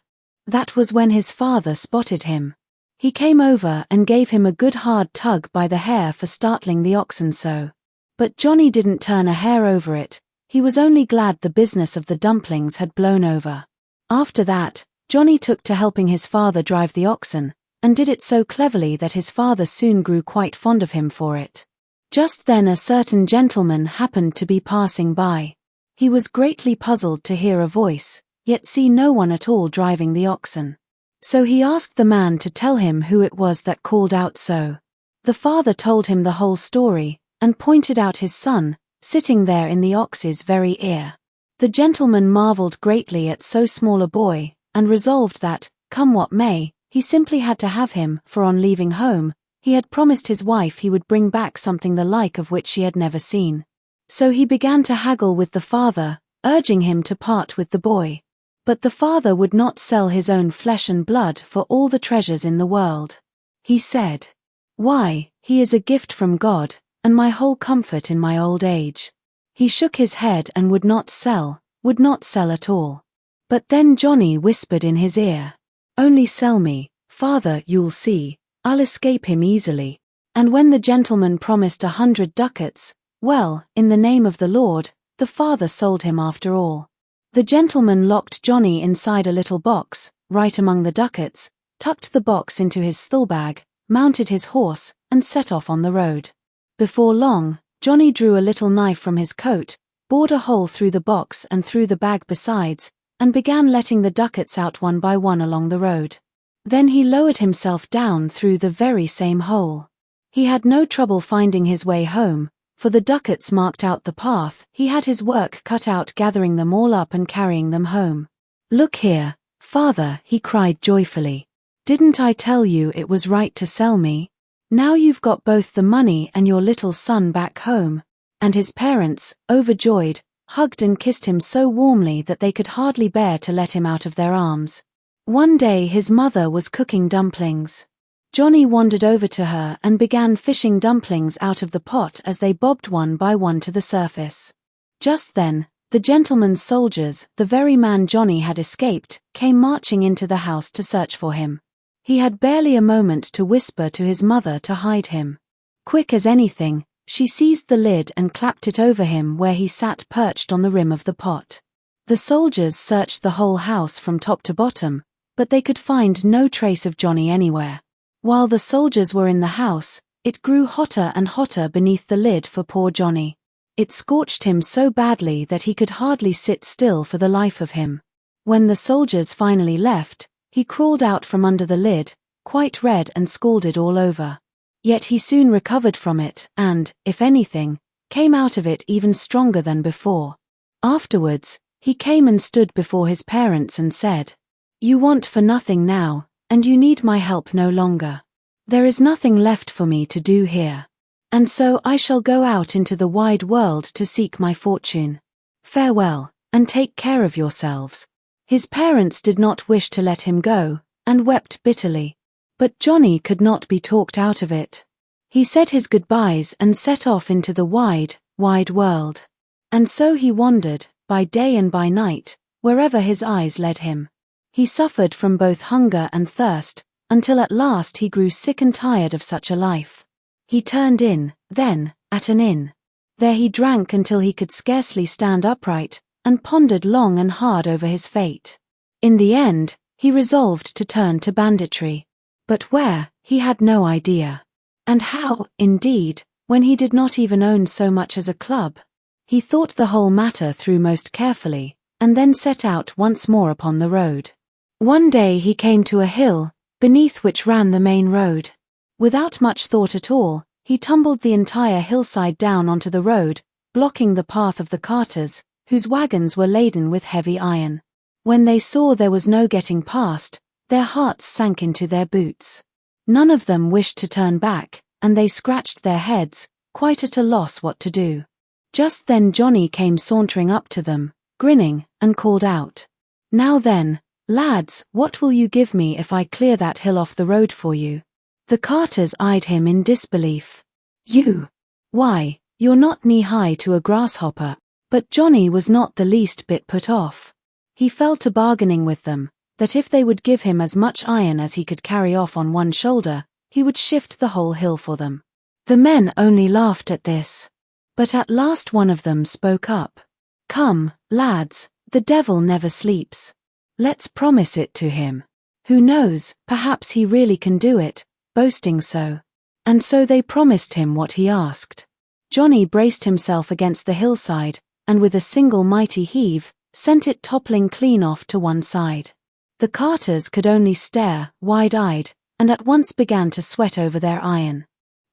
B: That was when his father spotted him. He came over and gave him a good hard tug by the hair for startling the oxen so. But Johnny didn't turn a hair over it, he was only glad the business of the dumplings had blown over. After that, Johnny took to helping his father drive the oxen, and did it so cleverly that his father soon grew quite fond of him for it. Just then a certain gentleman happened to be passing by. He was greatly puzzled to hear a voice, yet see no one at all driving the oxen. So he asked the man to tell him who it was that called out so. The father told him the whole story, and pointed out his son, sitting there in the ox's very ear. The gentleman marveled greatly at so small a boy, and resolved that, come what may, he simply had to have him, for on leaving home, he had promised his wife he would bring back something the like of which she had never seen. So he began to haggle with the father, urging him to part with the boy. But the father would not sell his own flesh and blood for all the treasures in the world. He said, "Why, he is a gift from God, and my whole comfort in my old age." He shook his head and would not sell at all. But then Johnny whispered in his ear, "Only sell me, father, you'll see, I'll escape him easily." And when the gentleman promised 100 ducats, well, in the name of the Lord, the father sold him after all. The gentleman locked Johnny inside a little box, right among the ducats, tucked the box into his thulbag, mounted his horse, and set off on the road. Before long, Johnny drew a little knife from his coat, bored a hole through the box and through the bag besides, and began letting the ducats out one by one along the road. Then he lowered himself down through the very same hole. He had no trouble finding his way home, for the ducats marked out the path. He had his work cut out gathering them all up and carrying them home. "Look here, father," he cried joyfully. "Didn't I tell you it was right to sell me? Now you've got both the money and your little son back home." And his parents, overjoyed, hugged and kissed him so warmly that they could hardly bear to let him out of their arms. One day his mother was cooking dumplings. Johnny wandered over to her and began fishing dumplings out of the pot as they bobbed one by one to the surface. Just then, the gentleman's soldiers, the very man Johnny had escaped, came marching into the house to search for him. He had barely a moment to whisper to his mother to hide him. Quick as anything, she seized the lid and clapped it over him where he sat perched on the rim of the pot. The soldiers searched the whole house from top to bottom, but they could find no trace of Johnny anywhere. While the soldiers were in the house, it grew hotter and hotter beneath the lid for poor Johnny. It scorched him so badly that he could hardly sit still for the life of him. When the soldiers finally left, he crawled out from under the lid, quite red and scalded all over. Yet he soon recovered from it and, if anything, came out of it even stronger than before. Afterwards, he came and stood before his parents and said, "You want for nothing now, and you need my help no longer. There is nothing left for me to do here. And so I shall go out into the wide world to seek my fortune. Farewell, and take care of yourselves." His parents did not wish to let him go, and wept bitterly. But Johnny could not be talked out of it. He said his goodbyes and set off into the wide, wide world. And so he wandered, by day and by night, wherever his eyes led him. He suffered from both hunger and thirst, until at last he grew sick and tired of such a life. He turned in, then, at an inn. There he drank until he could scarcely stand upright, and pondered long and hard over his fate. In the end, he resolved to turn to banditry. But where, he had no idea. And how, indeed, when he did not even own so much as a club. He thought the whole matter through most carefully, and then set out once more upon the road. One day he came to a hill, beneath which ran the main road. Without much thought at all, he tumbled the entire hillside down onto the road, blocking the path of the carters, whose wagons were laden with heavy iron. When they saw there was no getting past, their hearts sank into their boots. None of them wished to turn back, and they scratched their heads, quite at a loss what to do. Just then Johnny came sauntering up to them, grinning, and called out, "Now then, lads, what will you give me if I clear that hill off the road for you?" The carters eyed him in disbelief. "You? Why, you're not knee-high to a grasshopper." But Johnny was not the least bit put off. He fell to bargaining with them, that if they would give him as much iron as he could carry off on one shoulder, he would shift the whole hill for them. The men only laughed at this. But at last one of them spoke up. "Come, lads, the devil never sleeps. Let's promise it to him. Who knows, perhaps he really can do it," boasting so. And so they promised him what he asked. Johnny braced himself against the hillside, and with a single mighty heave, sent it toppling clean off to one side. The carters could only stare, wide-eyed, and at once began to sweat over their iron.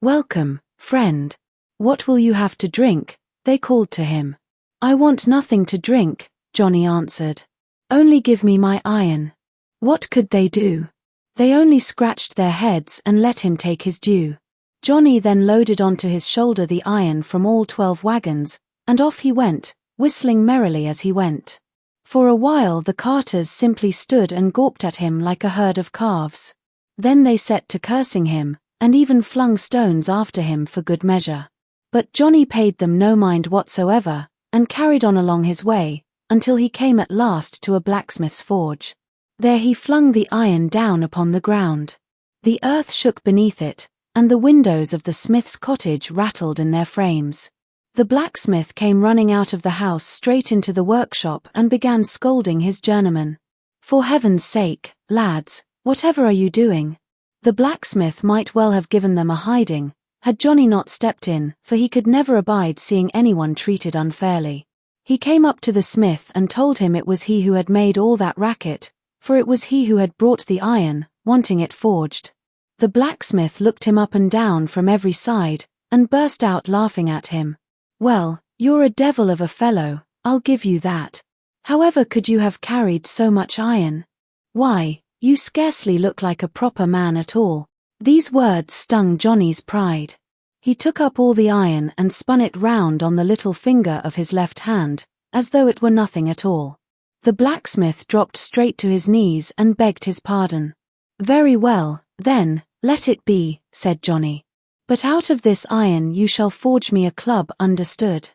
B: "Welcome, friend. What will you have to drink?" they called to him. "I want nothing to drink," Johnny answered. Only give me my iron. What could they do? They only scratched their heads and let him take his due. Johnny then loaded onto his shoulder the iron from all 12 wagons, and off he went, whistling merrily as he went. For a while the carters simply stood and gawped at him like a herd of calves. Then they set to cursing him, and even flung stones after him for good measure. But Johnny paid them no mind whatsoever, and carried on along his way, until he came at last to a blacksmith's forge. There he flung the iron down upon the ground. The earth shook beneath it, and the windows of the smith's cottage rattled in their frames. The blacksmith came running out of the house straight into the workshop and began scolding his journeyman. For heaven's sake, lads, whatever are you doing? The blacksmith might well have given them a hiding, had Johnny not stepped in, for he could never abide seeing anyone treated unfairly. He came up to the smith and told him it was he who had made all that racket, for it was he who had brought the iron, wanting it forged. The blacksmith looked him up and down from every side, and burst out laughing at him. Well, you're a devil of a fellow, I'll give you that. However could you have carried so much iron? Why, you scarcely look like a proper man at all. These words stung Johnny's pride. He took up all the iron and spun it round on the little finger of his left hand, as though it were nothing at all. The blacksmith dropped straight to his knees and begged his pardon. Very well, then, let it be, said Johnny. But out of this iron you shall forge me a club, understood?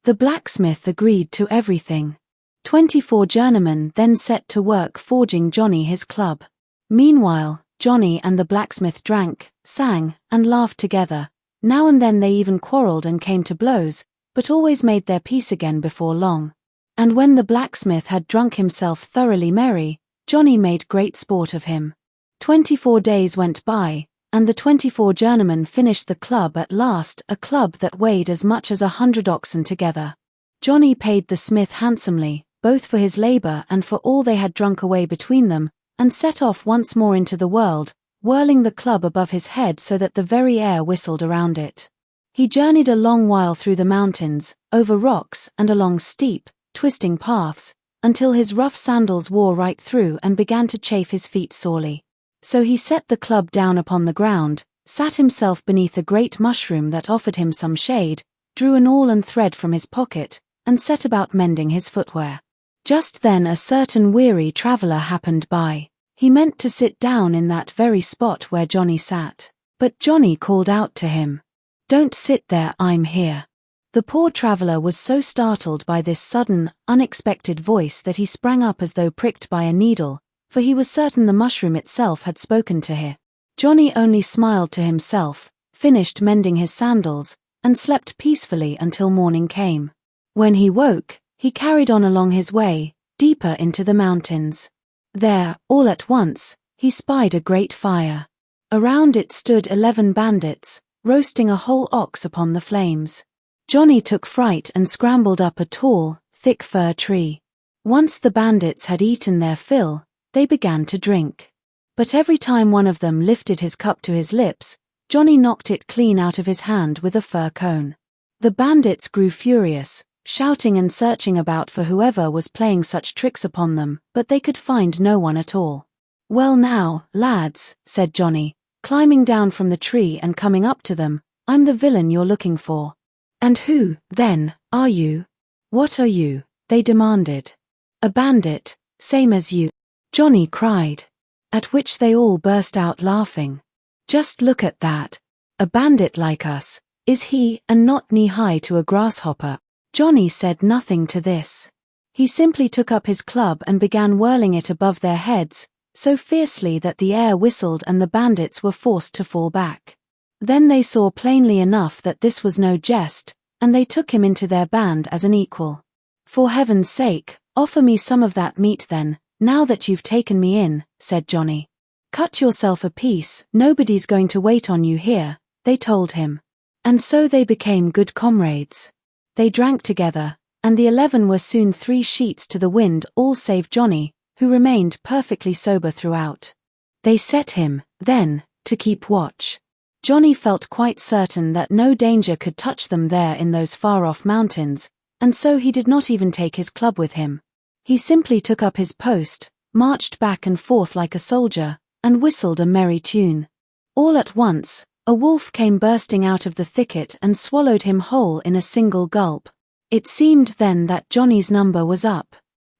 B: The blacksmith agreed to everything. 24 journeymen then set to work forging Johnny his club. Meanwhile, Johnny and the blacksmith drank, sang, and laughed together. Now and then they even quarrelled and came to blows, but always made their peace again before long. And when the blacksmith had drunk himself thoroughly merry, Johnny made great sport of him. 24 days went by, and the 24 journeymen finished the club at last, a club that weighed as much as 100 oxen together. Johnny paid the smith handsomely, both for his labour and for all they had drunk away between them, and set off once more into the world, whirling the club above his head so that the very air whistled around it. He journeyed a long while through the mountains, over rocks, and along steep, twisting paths, until his rough sandals wore right through and began to chafe his feet sorely. So he set the club down upon the ground, sat himself beneath a great mushroom that offered him some shade, drew an awl and thread from his pocket, and set about mending his footwear. Just then a certain weary traveller happened by. He meant to sit down in that very spot where Johnny sat. But Johnny called out to him, "Don't sit there, I'm here." The poor traveller was so startled by this sudden, unexpected voice that he sprang up as though pricked by a needle, for he was certain the mushroom itself had spoken to him. Johnny only smiled to himself, finished mending his sandals, and slept peacefully until morning came. When he woke, he carried on along his way, deeper into the mountains. There, all at once, he spied a great fire. Around it stood 11 bandits, roasting a whole ox upon the flames. Johnny took fright and scrambled up a tall, thick fir tree. Once the bandits had eaten their fill, they began to drink. But every time one of them lifted his cup to his lips, Johnny knocked it clean out of his hand with a fir cone. The bandits grew furious, shouting and searching about for whoever was playing such tricks upon them, but they could find no one at all. "Well now, lads," said Johnny, climbing down from the tree and coming up to them, "I'm the villain you're looking for." "And who, then, are you?" "What are you?" they demanded. "A bandit, same as you," Johnny cried. At which they all burst out laughing. "Just look at that. A bandit like us, is he, and not knee-high to a grasshopper?" Johnny said nothing to this. He simply took up his club and began whirling it above their heads, so fiercely that the air whistled and the bandits were forced to fall back. Then they saw plainly enough that this was no jest, and they took him into their band as an equal. "For heaven's sake, offer me some of that meat then, now that you've taken me in," said Johnny. "Cut yourself a piece, nobody's going to wait on you here," they told him. And so they became good comrades. They drank together, and the 11 were soon 3 sheets to the wind, all save Johnny, who remained perfectly sober throughout. They set him, then, to keep watch. Johnny felt quite certain that no danger could touch them there in those far-off mountains, and so he did not even take his club with him. He simply took up his post, marched back and forth like a soldier, and whistled a merry tune. All at once, a wolf came bursting out of the thicket and swallowed him whole in a single gulp. It seemed then that Johnny's number was up.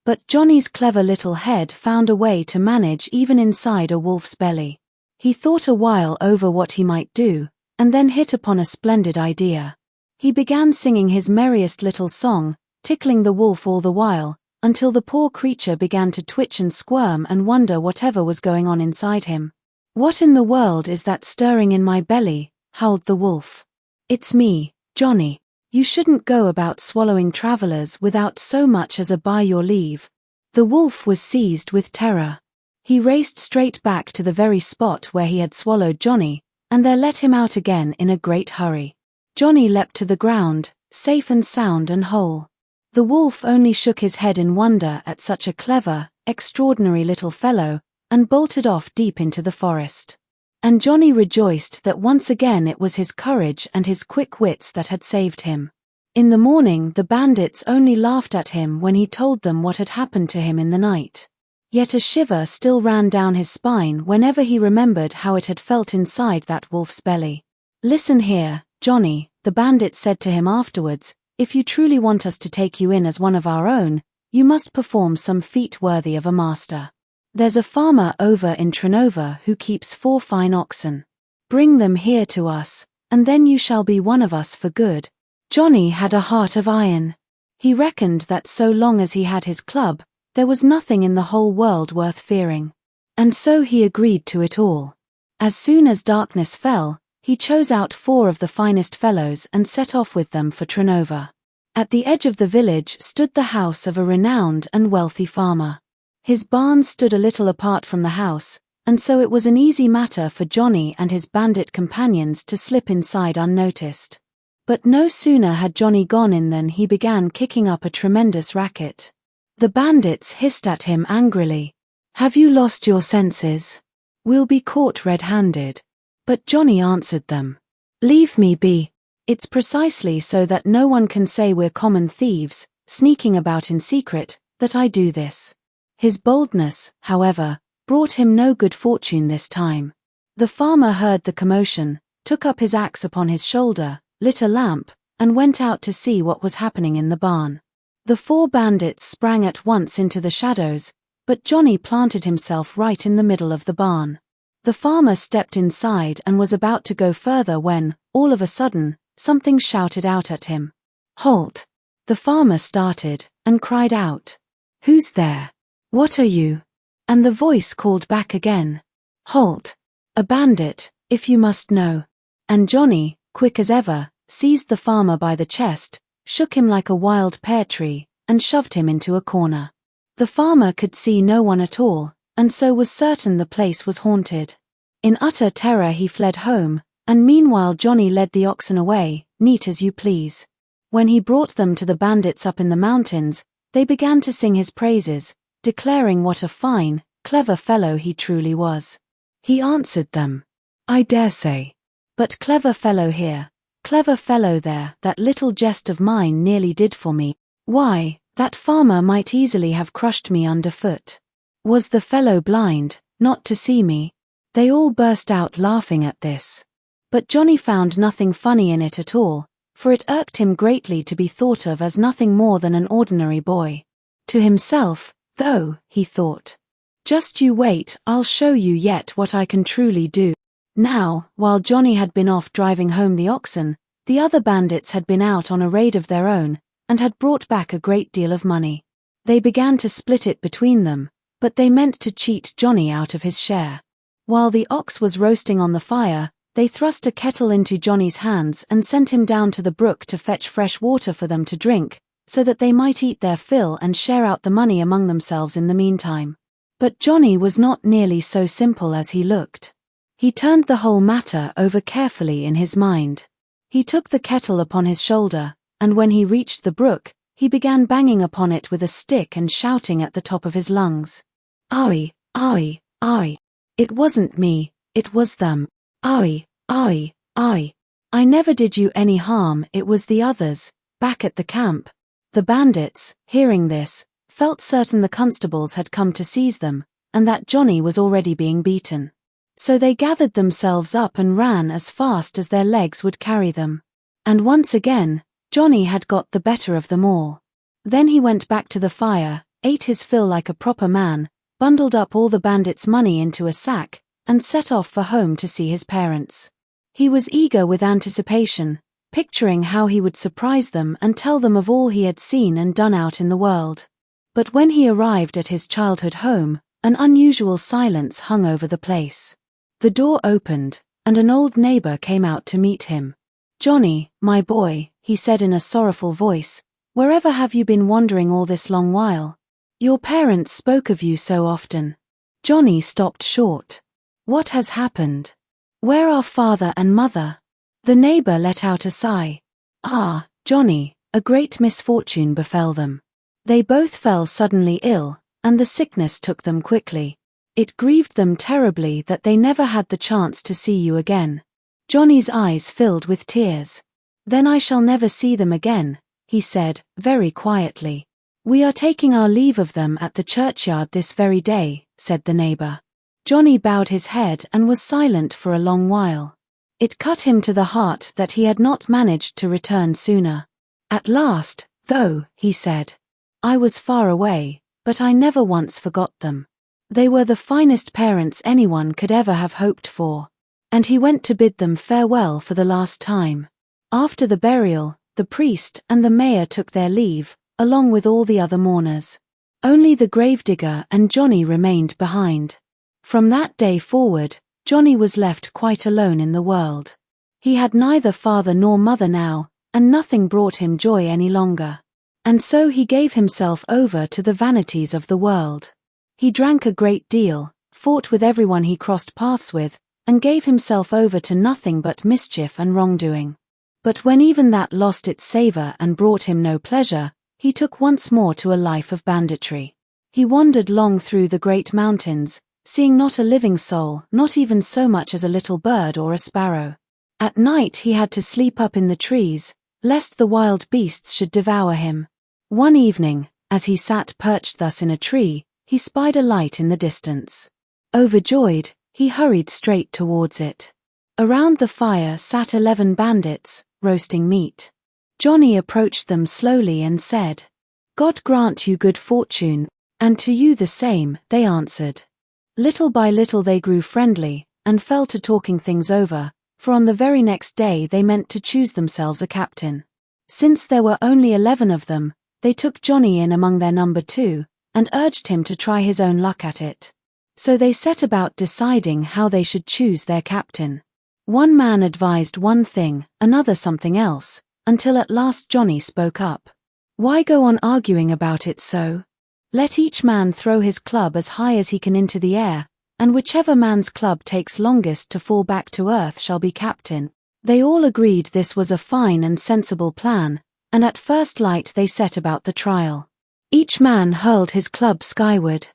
B: But Johnny's clever little head found a way to manage even inside a wolf's belly. He thought a while over what he might do, and then hit upon a splendid idea. He began singing his merriest little song, tickling the wolf all the while, until the poor creature began to twitch and squirm and wonder whatever was going on inside him. "What in the world is that stirring in my belly?" howled the wolf. "It's me, Johnny. You shouldn't go about swallowing travelers without so much as a by your leave." The wolf was seized with terror. He raced straight back to the very spot where he had swallowed Johnny, and there let him out again in a great hurry. Johnny leapt to the ground, safe and sound and whole. The wolf only shook his head in wonder at such a clever, extraordinary little fellow, and bolted off deep into the forest. And Johnny rejoiced that once again it was his courage and his quick wits that had saved him. In the morning the bandits only laughed at him when he told them what had happened to him in the night. Yet a shiver still ran down his spine whenever he remembered how it had felt inside that wolf's belly. "Listen here, Johnny," the bandits said to him afterwards, "if you truly want us to take you in as one of our own, you must perform some feat worthy of a master. There's a farmer over in Trnava who keeps 4 fine oxen. Bring them here to us, and then you shall be one of us for good." Johnny had a heart of iron. He reckoned that so long as he had his club, there was nothing in the whole world worth fearing. And so he agreed to it all. As soon as darkness fell, he chose out 4 of the finest fellows and set off with them for Trnava. At the edge of the village stood the house of a renowned and wealthy farmer. His barn stood a little apart from the house, and so it was an easy matter for Johnny and his bandit companions to slip inside unnoticed. But no sooner had Johnny gone in than he began kicking up a tremendous racket. The bandits hissed at him angrily. "Have you lost your senses? We'll be caught red-handed." But Johnny answered them, "Leave me be. It's precisely so that no one can say we're common thieves, sneaking about in secret, that I do this." His boldness, however, brought him no good fortune this time. The farmer heard the commotion, took up his axe upon his shoulder, lit a lamp, and went out to see what was happening in the barn. The 4 bandits sprang at once into the shadows, but Johnny planted himself right in the middle of the barn. The farmer stepped inside and was about to go further when, all of a sudden, something shouted out at him. "Halt!" The farmer started, and cried out, "Who's there? What are you?" And the voice called back again, "Halt! A bandit, if you must know." And Johnny, quick as ever, seized the farmer by the chest, shook him like a wild pear tree, and shoved him into a corner. The farmer could see no one at all, and so was certain the place was haunted. In utter terror he fled home, and meanwhile Johnny led the oxen away, neat as you please. When he brought them to the bandits up in the mountains, they began to sing his praises, declaring what a fine, clever fellow he truly was. He answered them, "I dare say. But clever fellow here, clever fellow there, that little jest of mine nearly did for me. Why, that farmer might easily have crushed me underfoot. Was the fellow blind, not to see me?" They all burst out laughing at this. But Johnny found nothing funny in it at all, for it irked him greatly to be thought of as nothing more than an ordinary boy. To himself, though, he thought, "Just you wait, I'll show you yet what I can truly do." Now, while Johnny had been off driving home the oxen, the other bandits had been out on a raid of their own, and had brought back a great deal of money. They began to split it between them, but they meant to cheat Johnny out of his share. While the ox was roasting on the fire, they thrust a kettle into Johnny's hands and sent him down to the brook to fetch fresh water for them to drink, so that they might eat their fill and share out the money among themselves in the meantime. But Johnny was not nearly so simple as he looked. He turned the whole matter over carefully in his mind. He took the kettle upon his shoulder, and when he reached the brook, he began banging upon it with a stick and shouting at the top of his lungs. "Aye, aye, aye. It wasn't me, it was them. Aye, aye, aye. I never did you any harm, it was the others, back at the camp." The bandits, hearing this, felt certain the constables had come to seize them, and that Johnny was already being beaten. So they gathered themselves up and ran as fast as their legs would carry them. And once again, Johnny had got the better of them all. Then he went back to the fire, ate his fill like a proper man, bundled up all the bandits' money into a sack, and set off for home to see his parents. He was eager with anticipation, picturing how he would surprise them and tell them of all he had seen and done out in the world. But when he arrived at his childhood home, an unusual silence hung over the place. The door opened, and an old neighbor came out to meet him. "Johnny, my boy," he said in a sorrowful voice, "wherever have you been wandering all this long while? Your parents spoke of you so often." Johnny stopped short. "What has happened? Where are father and mother?" The neighbor let out a sigh. "Ah, Johnny, a great misfortune befell them. They both fell suddenly ill, and the sickness took them quickly. It grieved them terribly that they never had the chance to see you again." Johnny's eyes filled with tears. "Then I shall never see them again," he said, very quietly. "We are taking our leave of them at the churchyard this very day," said the neighbor. Johnny bowed his head and was silent for a long while. It cut him to the heart that he had not managed to return sooner. "At last, though," he said. "I was far away, but I never once forgot them. They were the finest parents anyone could ever have hoped for." And he went to bid them farewell for the last time. After the burial, the priest and the mayor took their leave, along with all the other mourners. Only the gravedigger and Johnny remained behind. From that day forward, Johnny was left quite alone in the world. He had neither father nor mother now, and nothing brought him joy any longer. And so he gave himself over to the vanities of the world. He drank a great deal, fought with everyone he crossed paths with, and gave himself over to nothing but mischief and wrongdoing. But when even that lost its savor and brought him no pleasure, he took once more to a life of banditry. He wandered long through the great mountains, seeing not a living soul, not even so much as a little bird or a sparrow. At night he had to sleep up in the trees, lest the wild beasts should devour him. One evening, as he sat perched thus in a tree, he spied a light in the distance. Overjoyed, he hurried straight towards it. Around the fire sat 11 bandits, roasting meat. Johnny approached them slowly and said, "God grant you good fortune, and to you the same," they answered. Little by little they grew friendly, and fell to talking things over, for on the very next day they meant to choose themselves a captain. Since there were only 11 of them, they took Johnny in among their number 2, and urged him to try his own luck at it. So they set about deciding how they should choose their captain. One man advised one thing, another something else, until at last Johnny spoke up. "Why go on arguing about it so? Let each man throw his club as high as he can into the air, and whichever man's club takes longest to fall back to earth shall be captain." They all agreed this was a fine and sensible plan, and at first light they set about the trial. Each man hurled his club skyward.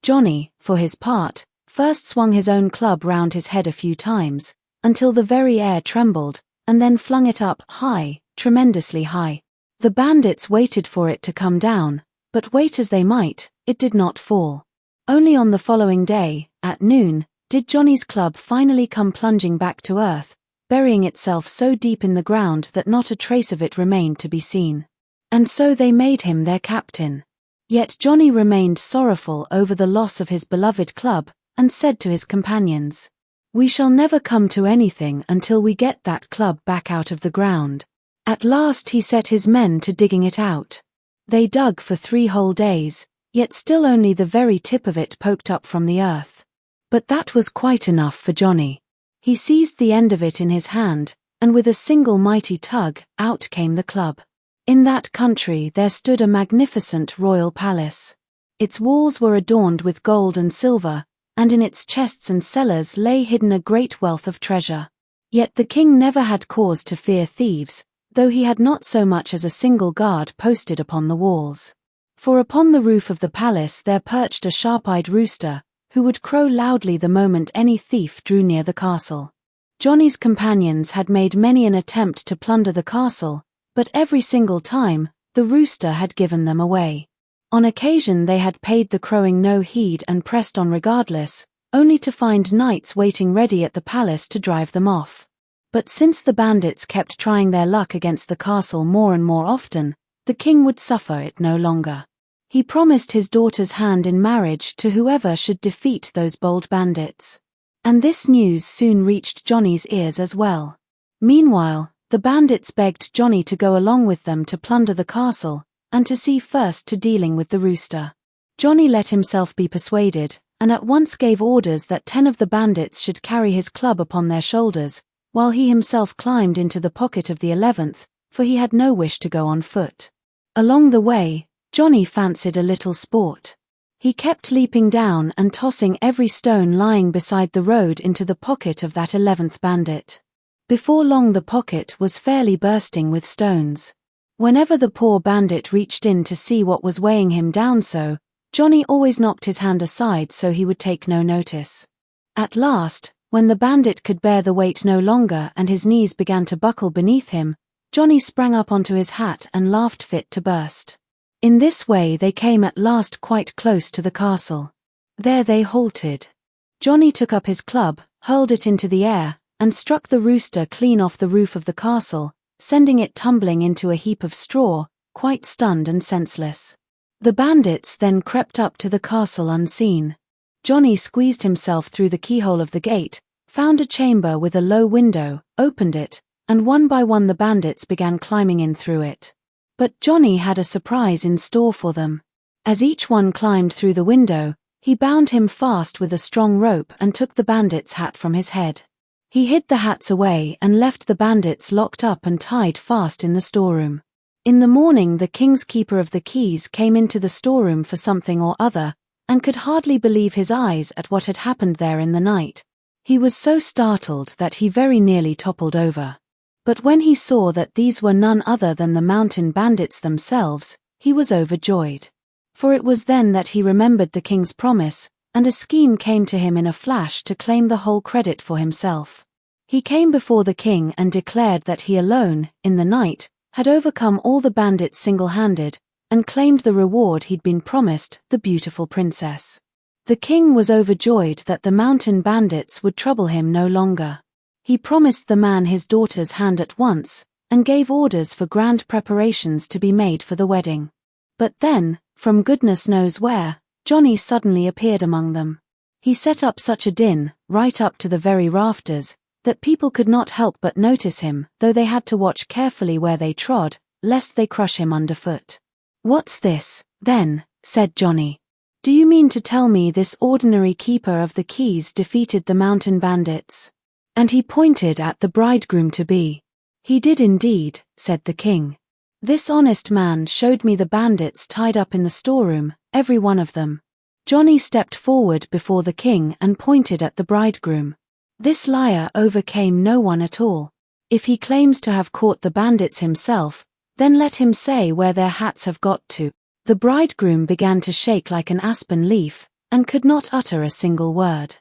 B: Johnny, for his part, first swung his own club round his head a few times, until the very air trembled, and then flung it up high, tremendously high. The bandits waited for it to come down, but wait as they might, it did not fall. Only on the following day, at noon, did Johnny's club finally come plunging back to earth, burying itself so deep in the ground that not a trace of it remained to be seen. And so they made him their captain. Yet Johnny remained sorrowful over the loss of his beloved club, and said to his companions, "We shall never come to anything until we get that club back out of the ground." At last he set his men to digging it out. They dug for 3 whole days, yet still only the very tip of it poked up from the earth. But that was quite enough for Johnny. He seized the end of it in his hand, and with a single mighty tug, out came the club. In that country there stood a magnificent royal palace. Its walls were adorned with gold and silver, and in its chests and cellars lay hidden a great wealth of treasure. Yet the king never had cause to fear thieves, though he had not so much as a single guard posted upon the walls. For upon the roof of the palace there perched a sharp-eyed rooster, who would crow loudly the moment any thief drew near the castle. Johnny's companions had made many an attempt to plunder the castle, but every single time, the rooster had given them away. On occasion they had paid the crowing no heed and pressed on regardless, only to find knights waiting ready at the palace to drive them off. But since the bandits kept trying their luck against the castle more and more often, the king would suffer it no longer. He promised his daughter's hand in marriage to whoever should defeat those bold bandits. And this news soon reached Johnny's ears as well. Meanwhile, the bandits begged Johnny to go along with them to plunder the castle, and to see first to dealing with the rooster. Johnny let himself be persuaded, and at once gave orders that 10 of the bandits should carry his club upon their shoulders, while he himself climbed into the pocket of the 11th, for he had no wish to go on foot. Along the way, Johnny fancied a little sport. He kept leaping down and tossing every stone lying beside the road into the pocket of that 11th bandit. Before long the pocket was fairly bursting with stones. Whenever the poor bandit reached in to see what was weighing him down so, Johnny always knocked his hand aside so he would take no notice. At last, when the bandit could bear the weight no longer and his knees began to buckle beneath him, Johnny sprang up onto his hat and laughed fit to burst. In this way they came at last quite close to the castle. There they halted. Johnny took up his club, hurled it into the air, and struck the rooster clean off the roof of the castle, sending it tumbling into a heap of straw, quite stunned and senseless. The bandits then crept up to the castle unseen. Johnny squeezed himself through the keyhole of the gate, found a chamber with a low window, opened it, and one by one the bandits began climbing in through it. But Johnny had a surprise in store for them. As each one climbed through the window, he bound him fast with a strong rope and took the bandit's hat from his head. He hid the hats away and left the bandits locked up and tied fast in the storeroom. In the morning the king's keeper of the keys came into the storeroom for something or other, and could hardly believe his eyes at what had happened there in the night. He was so startled that he very nearly toppled over. But when he saw that these were none other than the mountain bandits themselves, he was overjoyed. For it was then that he remembered the king's promise, and a scheme came to him in a flash to claim the whole credit for himself. He came before the king and declared that he alone, in the night, had overcome all the bandits single-handed, and claimed the reward he'd been promised, the beautiful princess. The king was overjoyed that the mountain bandits would trouble him no longer. He promised the man his daughter's hand at once, and gave orders for grand preparations to be made for the wedding. But then, from goodness knows where, Johnny suddenly appeared among them. He set up such a din, right up to the very rafters, that people could not help but notice him, though they had to watch carefully where they trod, lest they crush him underfoot. "What's this, then?" said Johnny. "Do you mean to tell me this ordinary keeper of the keys defeated the mountain bandits?" And he pointed at the bridegroom-to-be. "He did indeed," said the king. "This honest man showed me the bandits tied up in the storeroom, every one of them." Johnny stepped forward before the king and pointed at the bridegroom. This liar overcame no one at all. If he claims to have caught the bandits himself, then let him say where their hats have got to. The bridegroom began to shake like an aspen leaf, and could not utter a single word.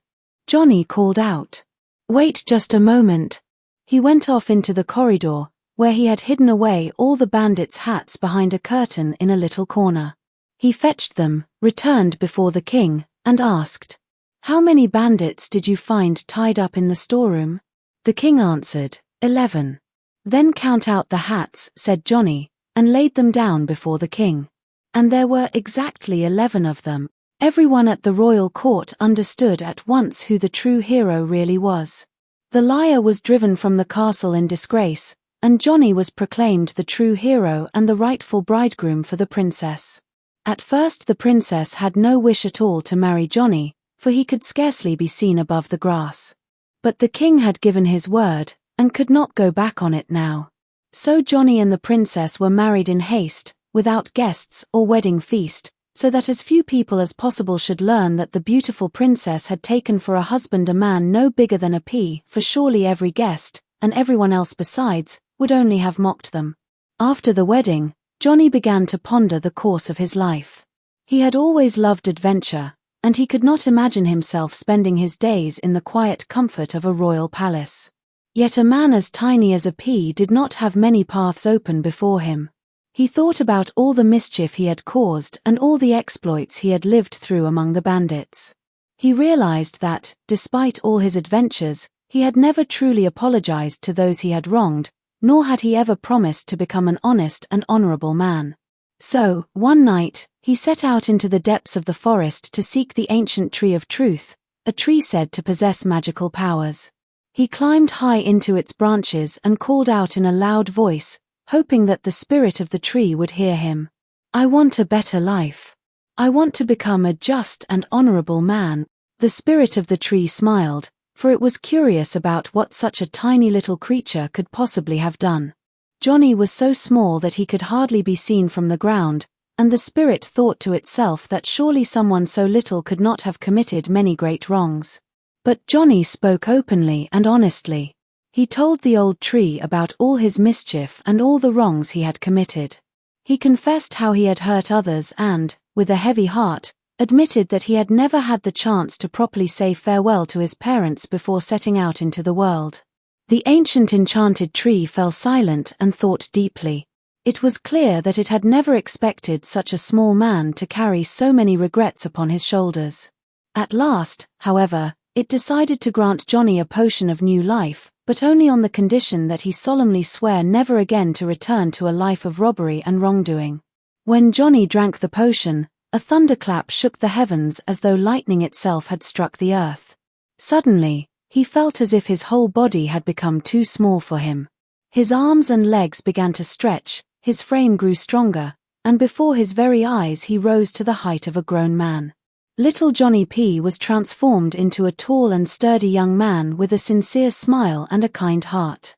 B: Johnny called out, "Wait just a moment." He went off into the corridor, where he had hidden away all the bandits' hats behind a curtain in a little corner. He fetched them, returned before the king, and asked, "How many bandits did you find tied up in the storeroom?" The king answered, 11. "Then count out the hats," said Johnny, and laid them down before the king. And there were exactly 11 of them. Everyone at the royal court understood at once who the true hero really was. The liar was driven from the castle in disgrace, and Johnny was proclaimed the true hero and the rightful bridegroom for the princess. At first the princess had no wish at all to marry Johnny, for he could scarcely be seen above the grass. But the king had given his word, and could not go back on it now. So Johnny and the princess were married in haste, without guests or wedding feast, so that as few people as possible should learn that the beautiful princess had taken for a husband a man no bigger than a pea, for surely every guest, and everyone else besides, would only have mocked them. After the wedding, Johnny began to ponder the course of his life. He had always loved adventure, and he could not imagine himself spending his days in the quiet comfort of a royal palace. Yet a man as tiny as a pea did not have many paths open before him. He thought about all the mischief he had caused and all the exploits he had lived through among the bandits. He realized that, despite all his adventures, he had never truly apologized to those he had wronged, nor had he ever promised to become an honest and honorable man. So, one night, he set out into the depths of the forest to seek the ancient tree of truth, a tree said to possess magical powers. He climbed high into its branches and called out in a loud voice, hoping that the spirit of the tree would hear him. "I want a better life. I want to become a just and honorable man." The spirit of the tree smiled, for it was curious about what such a tiny little creature could possibly have done. Johnny was so small that he could hardly be seen from the ground, and the spirit thought to itself that surely someone so little could not have committed many great wrongs. But Johnny spoke openly and honestly. He told the old tree about all his mischief and all the wrongs he had committed. He confessed how he had hurt others and, with a heavy heart, admitted that he had never had the chance to properly say farewell to his parents before setting out into the world. The ancient enchanted tree fell silent and thought deeply. It was clear that it had never expected such a small man to carry so many regrets upon his shoulders. At last, however, it decided to grant Johnny a potion of new life, but only on the condition that he solemnly swear never again to return to a life of robbery and wrongdoing. When Johnny drank the potion, a thunderclap shook the heavens as though lightning itself had struck the earth. Suddenly, he felt as if his whole body had become too small for him. His arms and legs began to stretch, his frame grew stronger, and before his very eyes he rose to the height of a grown man. Little Johnny Pea was transformed into a tall and sturdy young man with a sincere smile and a kind heart.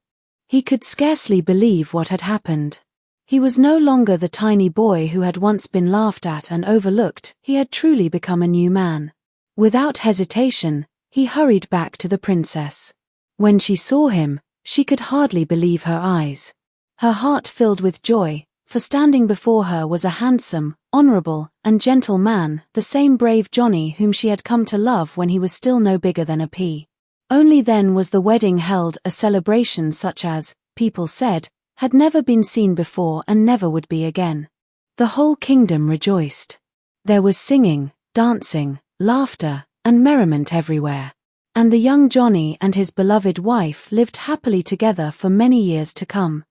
B: He could scarcely believe what had happened. He was no longer the tiny boy who had once been laughed at and overlooked, he had truly become a new man. Without hesitation, he hurried back to the princess. When she saw him, she could hardly believe her eyes. Her heart filled with joy, for standing before her was a handsome, honorable, and gentle man, the same brave Johnny whom she had come to love when he was still no bigger than a pea. Only then was the wedding held, a celebration such as, people said, had never been seen before and never would be again. The whole kingdom rejoiced. There was singing, dancing, laughter, and merriment everywhere. And the young Johnny and his beloved wife lived happily together for many years to come.